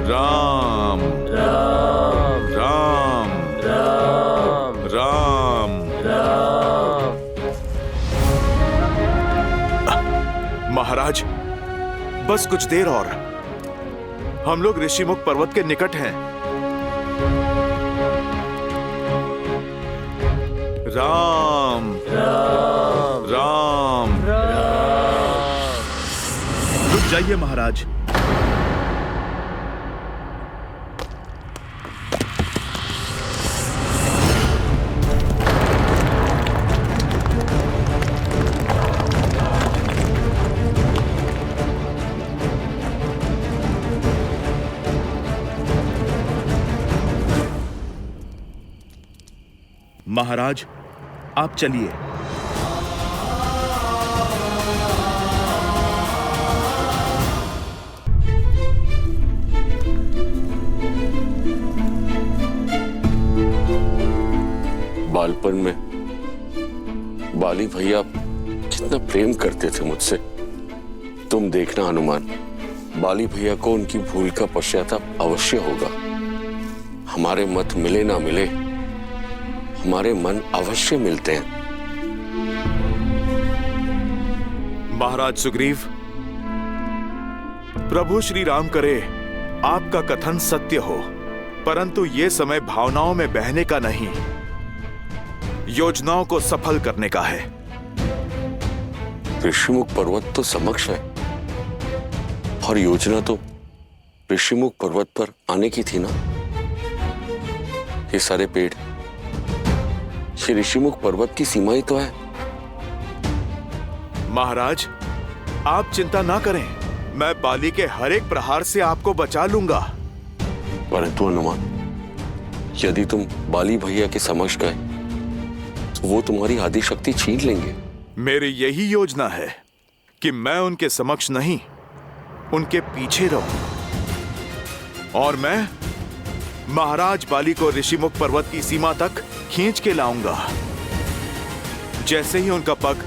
C: राम राम राम राम राम राम। महाराज, बस कुछ देर और, हम लोग ऋषिमुख पर्वत के निकट हैं। राम राम राम राम। रुक जाइए महाराज। महाराज, आप चलिए।
N: बालपन में बाली भैया जितना प्रेम करते थे मुझसे, तुम देखना हनुमान, बाली भैया को उनकी भूल का पश्चाताप अवश्य होगा। हमारे मत मिले ना मिले, हमारे मन अवश्य मिलते हैं।
C: महाराज सुग्रीव, प्रभु श्री राम करे आपका कथन सत्य हो, परंतु ये समय भावनाओं में बहने का नहीं, योजनाओं को सफल करने का है।
N: ऋषिमुख पर्वत तो समक्ष है और योजना तो ऋषिमुख पर्वत पर आने की थी ना। ये सारे पेड़, ये ऋषिमुख पर्वत की सीमा ही तो है।
C: महाराज, आप चिंता ना करें, मैं बाली के हर एक प्रहार से आपको बचा लूंगा।
N: परंतु हनुमान, यदि तुम बाली भैया के समक्ष गए तो वो तुम्हारी आदि शक्ति छीन लेंगे।
C: मेरी यही योजना है कि मैं उनके समक्ष नहीं, उनके पीछे रहूं और मैं महाराज बाली को ऋषिमुख पर्वत की सीमा तक खींच के लाऊंगा। जैसे ही उनका पग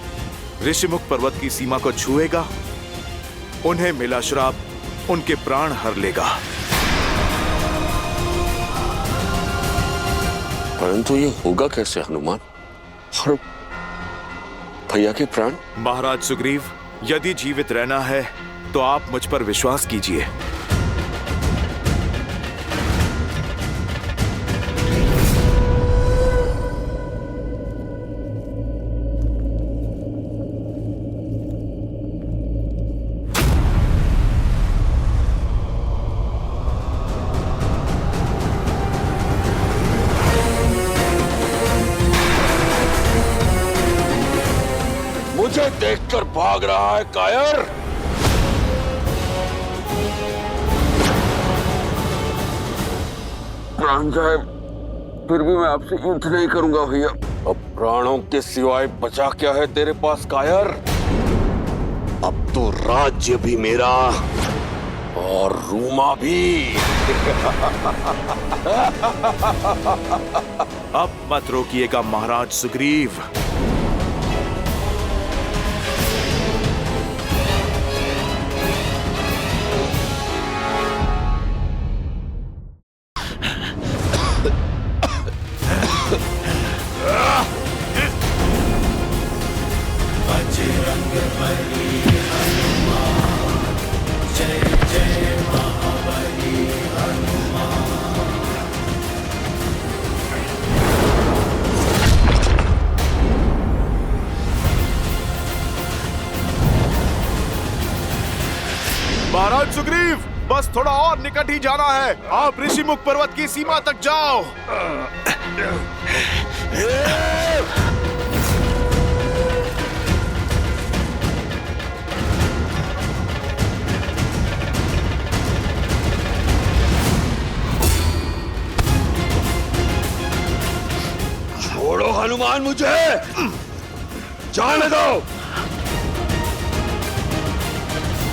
C: ऋषिमुख पर्वत की सीमा को छुएगा, उन्हें मिला श्राप उनके प्राण हर लेगा।
N: परंतु ये होगा कैसे हनुमान? और भैया के प्राण?
C: महाराज सुग्रीव, यदि जीवित रहना है तो आप मुझ पर विश्वास कीजिए।
N: मुझे देखकर भाग रहा है कायर। प्राण जाए फिर भी मैं आपसे युद्ध नहीं करूंगा भैया। अब प्राणों के सिवाय बचा क्या है तेरे पास कायर?
S: अब तो राज्य भी मेरा
N: और रूमा भी।
C: अब मत रोकिएगा महाराज सुग्रीव। महाराज सुग्रीव, बस थोड़ा और निकट ही जाना है। आप ऋषिमुख पर्वत की सीमा तक जाओ।
N: छोड़ो हनुमान, मुझे जाने दो।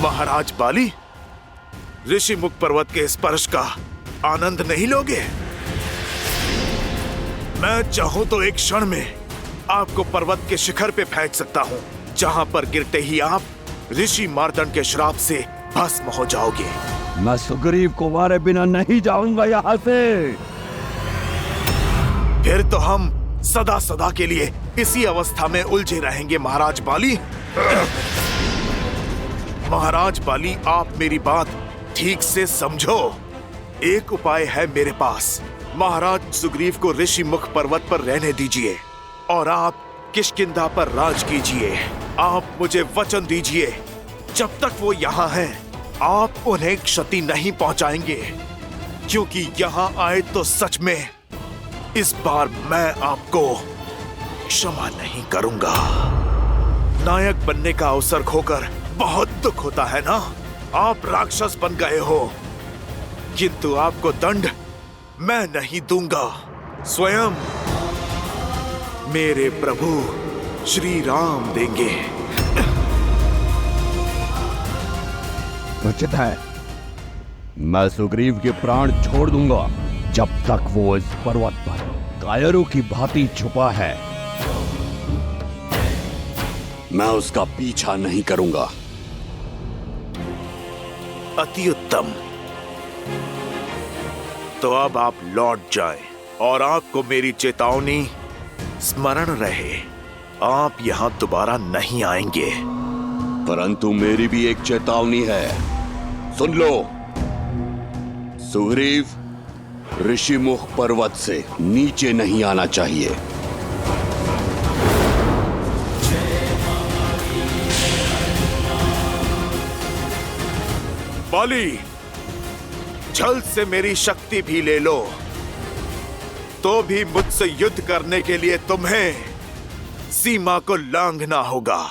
C: महाराज बाली, ऋषिमुख पर्वत के स्पर्श का आनंद नहीं लोगे? मैं चाहूं तो एक क्षण में आपको पर्वत के शिखर पे फेंक सकता हूं, जहां पर गिरते ही आप ऋषि मार्तंड के श्राप से भस्म हो जाओगे।
K: मैं सुग्रीव को मारे बिना नहीं जाऊंगा यहाँ से।
C: फिर तो हम सदा सदा के लिए इसी अवस्था में उलझे रहेंगे महाराज बाली। महाराज बाली, आप मेरी बात ठीक से समझो। एक उपाय है मेरे पास। महाराज सुग्रीव को ऋषिमुख पर्वत पर रहने दीजिए और आप किष्किंधा पर राज कीजिए। आप मुझे वचन दीजिए, जब तक वो यहाँ हैं, आप उन्हें क्षति नहीं पहुंचाएंगे, क्योंकि यहाँ आए तो सच में इस बार मैं आपको क्षमा नहीं करूंगा। नायक बनने का अवसर खोकर बहुत दुख होता है ना। आप राक्षस बन गए हो, किंतु आपको दंड मैं नहीं दूंगा। स्वयं मेरे प्रभु श्री राम देंगे।
K: उचित है, मैं सुग्रीव के प्राण छोड़ दूंगा जब तक वो इस पर्वत पर कायरों की भांति छुपा है।
S: मैं उसका पीछा नहीं करूंगा।
C: अति उत्तम। तो अब आप लौट जाएं और आपको मेरी चेतावनी स्मरण रहे, आप यहां दोबारा नहीं आएंगे।
N: परंतु मेरी भी एक चेतावनी है, सुन लो। सुग्रीव ऋषिमुख पर्वत से नीचे नहीं आना चाहिए।
C: बाली, जल्द से मेरी शक्ति भी ले लो, तो भी मुझसे युद्ध करने के लिए तुम्हें सीमा को लांघना होगा।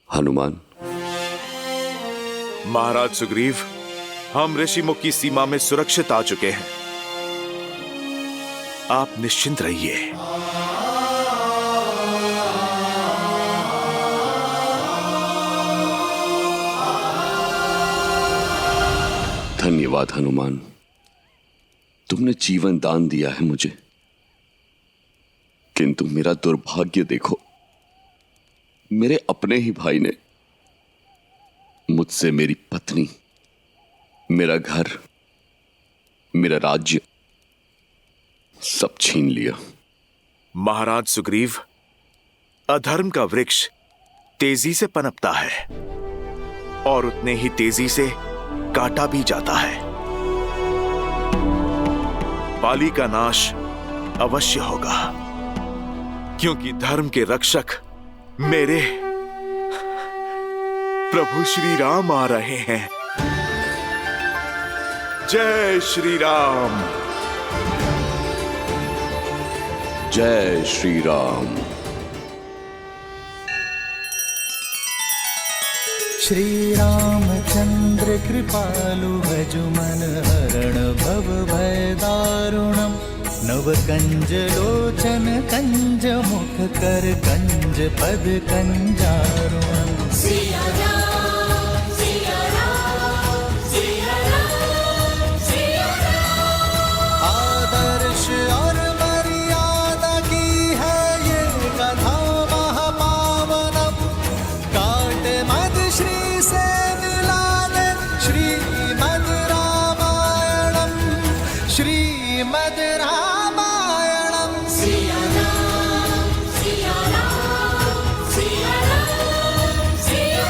N: हनुमान।
C: महाराज सुग्रीव, हम ऋषिमुख की सीमा में सुरक्षित आ चुके हैं, आप निश्चिंत रहिए।
N: धन्यवाद हनुमान, तुमने जीवन दान दिया है मुझे, किंतु मेरा दुर्भाग्य देखो, मेरे अपने ही भाई ने मुझसे मेरी पत्नी, मेरा घर, मेरा राज्य सब छीन लिया।
C: महाराज सुग्रीव, अधर्म का वृक्ष तेजी से पनपता है और उतने ही तेजी से काटा भी जाता है। बाली का नाश अवश्य होगा, क्योंकि धर्म के रक्षक मेरे प्रभु श्री राम आ रहे हैं। जय श्री राम।
N: जय श्री राम।
A: श्री रामचंद्र कृपालु भजु मन हरण भव भय दारुणम। नव कंज लोचन कंज मुख कर कंज पद कंजारुणम। सिया राम, सिया राम, सिया राम, सिया राम। आदर्श और मर्यादा की है ये कथा महापावनम। काट मद श्री से मिलाने श्रीमद् रामायणम। श्रीमद् रामायणम। सिया राम, सिया राम, सिया राम, सिया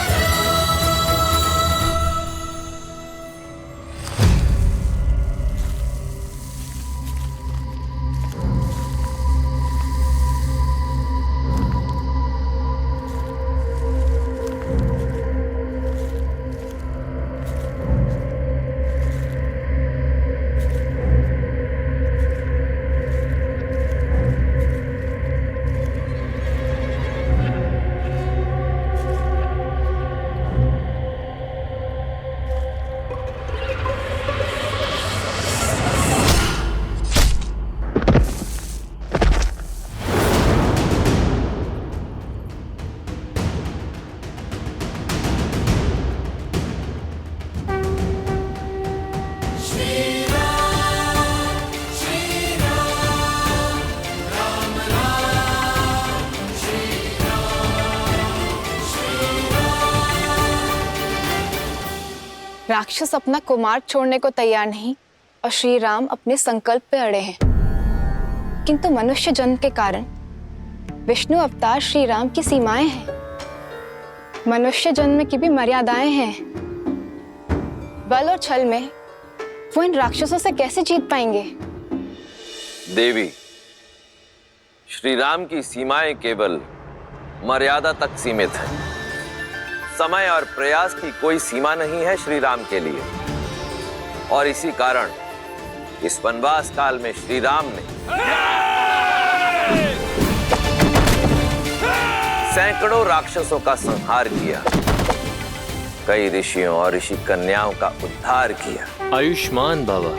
H: राक्षस अपना कुमार छोड़ने को तैयार नहीं और श्री राम अपने संकल्प पे अड़े हैं, किंतु मनुष्य जन्म के कारण विष्णु अवतार श्री राम की सीमाएं हैं। मनुष्य जन्म की भी मर्यादाएं हैं। बल और छल में वो इन राक्षसों से कैसे जीत पाएंगे?
I: देवी, श्री राम की सीमाएं केवल मर्यादा तक सीमित है। समय और प्रयास की कोई सीमा नहीं है श्री राम के लिए, और इसी कारण इस वनवास काल में श्री राम ने सैकड़ों राक्षसों का संहार किया, कई ऋषियों और ऋषि कन्याओं का उद्धार किया।
M: आयुष्मान बाबा,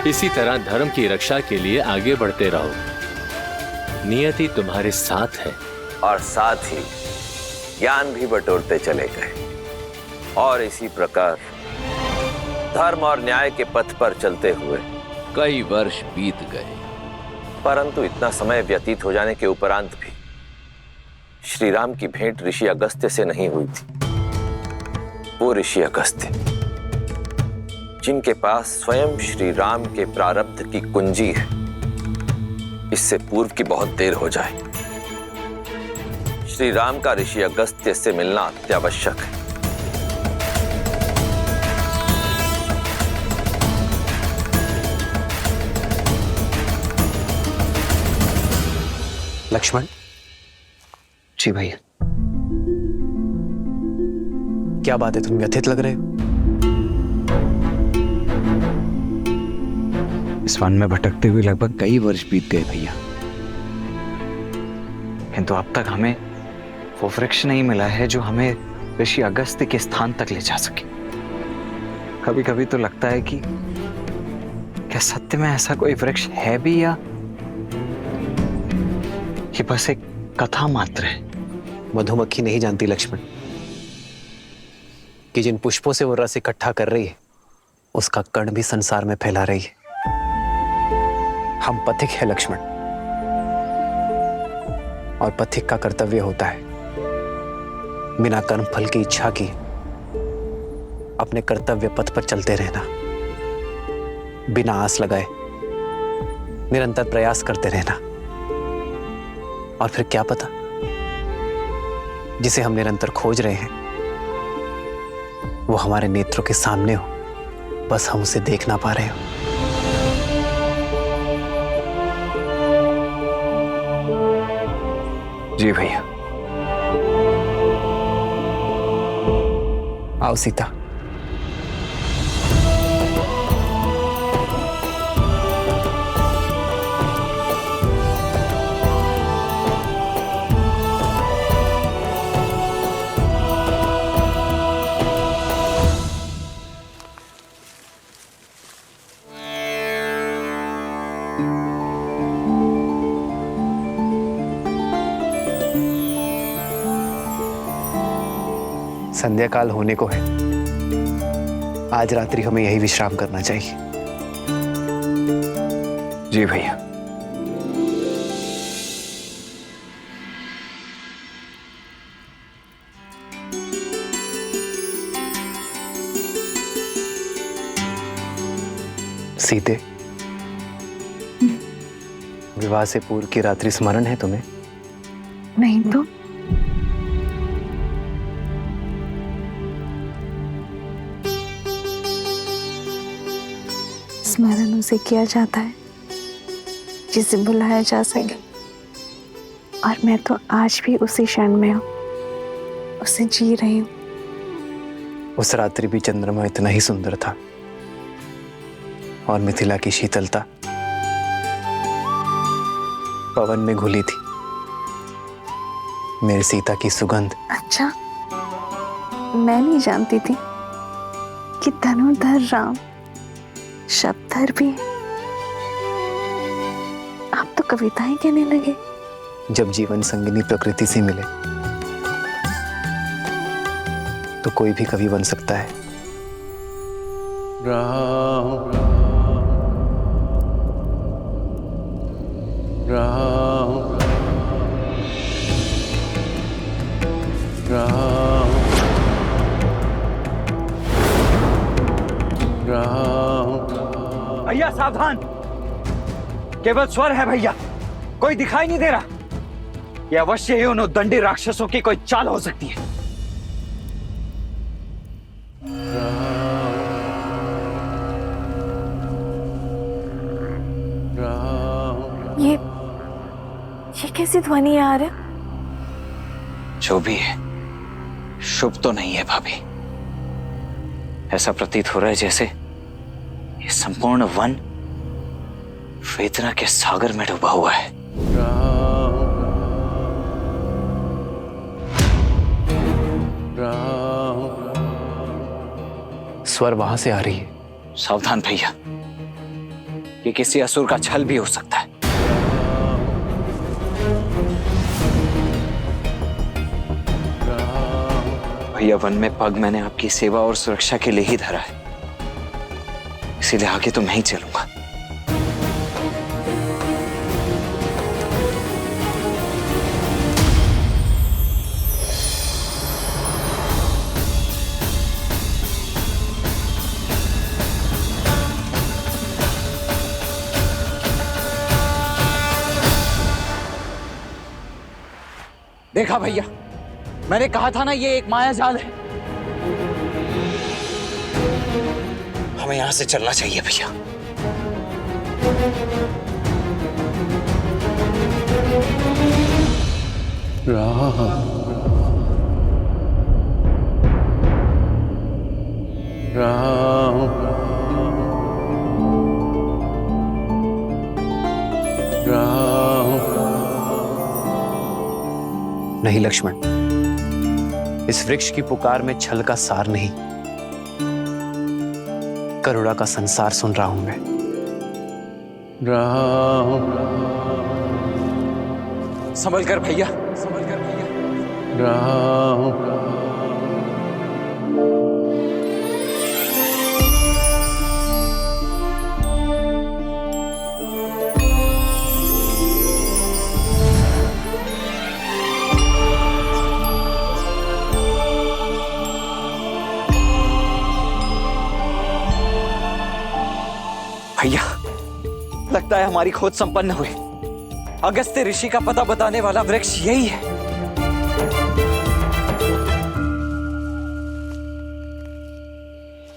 M: इसी तरह धर्म की रक्षा के लिए आगे बढ़ते रहो। नियति तुम्हारे साथ है।
I: और साथ ही ज्ञान भी बटोरते चले गए, और इसी प्रकार धर्म और न्याय के पथ पर चलते हुए
T: कई वर्ष बीत गए,
I: परंतु इतना समय व्यतीत हो जाने के उपरांत भी श्री राम की भेंट ऋषि अगस्त्य से नहीं हुई थी। वो ऋषि अगस्त्य जिनके पास स्वयं श्री राम के प्रारब्ध की कुंजी है, इससे पूर्व की बहुत देर हो जाए, श्री राम का ऋषि अगस्त्य से मिलना अत्यावश्यक है।
G: लक्ष्मण जी भैया, क्या बात है, तुम व्यथित लग रहे हो?
U: इस वन में भटकते हुए लगभग कई वर्ष बीत गए भैया, किंतु अब तक हमें वो वृक्ष नहीं मिला है जो हमें ऋषि अगस्त्य के स्थान तक ले जा सके। कभी कभी तो लगता है कि क्या सत्य में ऐसा कोई वृक्ष है भी, या ये बस एक कथा मात्र है।
G: मधुमक्खी नहीं जानती लक्ष्मण कि जिन पुष्पों से वो रस इकट्ठा कर रही है उसका कण भी संसार में फैला रही है। हम पथिक है लक्ष्मण, और पथिक का कर्तव्य होता है बिना कर्म फल की इच्छा की अपने कर्तव्य पथ पर चलते रहना, बिना आस लगाए निरंतर प्रयास करते रहना। और फिर क्या पता, जिसे हम निरंतर खोज रहे हैं वो हमारे नेत्रों के सामने हो, बस हम उसे देख ना पा रहे हो।
U: जी भैया।
G: आओ सीता। संध्या काल होने को है, आज रात्रि हमें यही विश्राम करना चाहिए।
U: जी भैया।
G: सीते, विवाह से पूर्व की रात्रि स्मरण है तुम्हें?
R: नहीं तो स्मरण उसे किया जाता है जिसे बुलाया जा सके, और मैं तो आज भी उसी क्षण में हूँ, उसे जी रही हूँ।
G: उस रात्रि भी चंद्रमा इतना ही सुंदर था, और मिथिला की शीतलता पवन में घुली थी, मेरी सीता की सुगंध।
R: अच्छा, मैं नहीं जानती थी कि धनुर्धर राम शब्दधर भी है। आप तो कविताएं कहने लगे।
G: जब जीवन संगिनी प्रकृति से मिले तो कोई भी कवि बन सकता है।
P: राम राम राम राम।
U: भैया सावधान, केवल स्वर है भैया, कोई दिखाई नहीं दे रहा। यह अवश्य ही उन उद्दंडी राक्षसों की कोई चाल हो सकती है।
R: ये कैसी ध्वनि आ रही?
U: जो भी है, शुभ तो नहीं है भाभी। ऐसा प्रतीत हो रहा है जैसे ये संपूर्ण वन वेदना के सागर में डूबा हुआ है।
G: स्वर वहां से आ रही है।
U: सावधान भैया, ये किसी असुर का छल भी हो सकता है। भैया, वन में पग मैंने आपकी सेवा और सुरक्षा के लिए ही धरा है। इसीलिए आगे तो मैं ही चलूंगा। देखा भैया, मैंने कहा था ना ये एक माया जाल है। हमें यहां से चलना चाहिए भैया।
S: राम राम राम।
G: नहीं लक्ष्मण, इस वृक्ष की पुकार में छल का सार नहीं, करुणा का संसार सुन रहा हूं मैं।
S: राम
U: संभल कर भैया, संभल कर भैया।
S: राम
U: भैया, लगता है हमारी खोज संपन्न हुई। अगस्त्य ऋषि का पता बताने वाला वृक्ष यही है।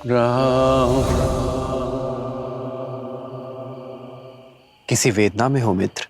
S: राम
G: किसी वेदना में हो मित्र?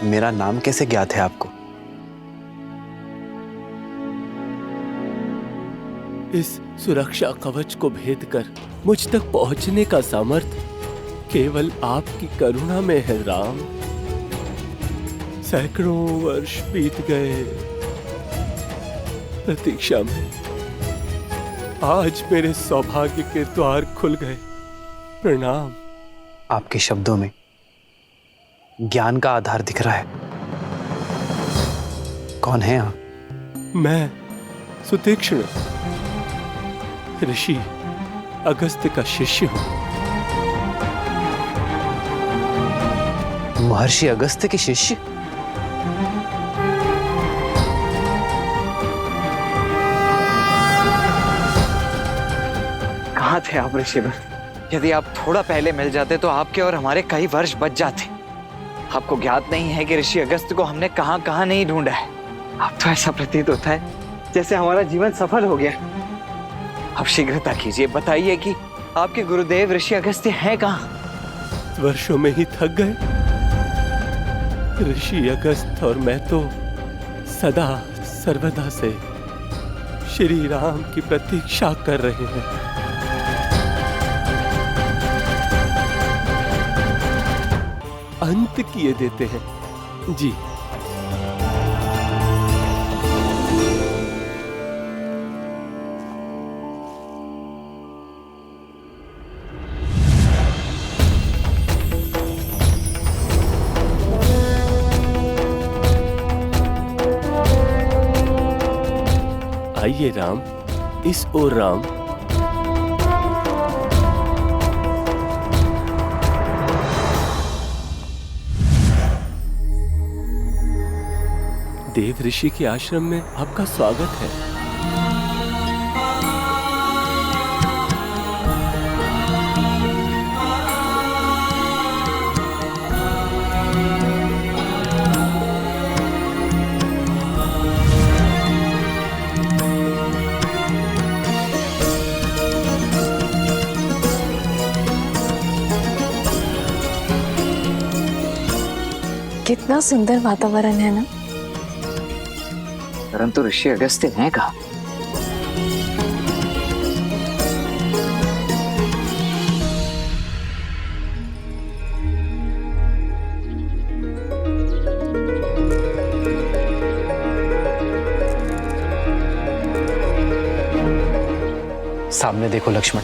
G: मेरा नाम कैसे ज्ञात है आपको?
J: इस सुरक्षा कवच को भेद कर मुझ तक पहुंचने का सामर्थ्य केवल आपकी करुणा में है राम। सैकड़ों वर्ष बीत गए प्रतीक्षा में, आज मेरे सौभाग्य के द्वार खुल गए। प्रणाम।
G: आपके शब्दों में ज्ञान का आधार दिख रहा है। कौन है आप?
J: मैं सुतीक्ष्ण, ऋषि अगस्त्य का शिष्य हूं।
G: महर्षि अगस्त्य के शिष्य?
U: कहाँ थे आप ऋषिवर? यदि आप थोड़ा पहले मिल जाते तो आपके और हमारे कई वर्ष बच जाते। आपको ज्ञात नहीं है कि ऋषि अगस्त्य को हमने कहां कहां नहीं ढूंढा है। अब तो ऐसा प्रतीत होता है जैसे हमारा जीवन सफल हो गया। अब शीघ्रता कीजिए, बताइए कि आपके गुरुदेव ऋषि अगस्त्य हैं कहां?
J: वर्षों में ही थक गए। ऋषि अगस्त्य और मैं तो सदा सर्वदा से श्री राम की प्रतीक्षा कर रहे हैं। अंत किए देते हैं जी। आइए राम, इस ओर राम। देव ऋषि के आश्रम में आपका स्वागत है।
R: कितना सुंदर वातावरण है ना।
U: परंतु ऋषि अगस्त्य हैं कहाँ?
Q: सामने देखो लक्ष्मण,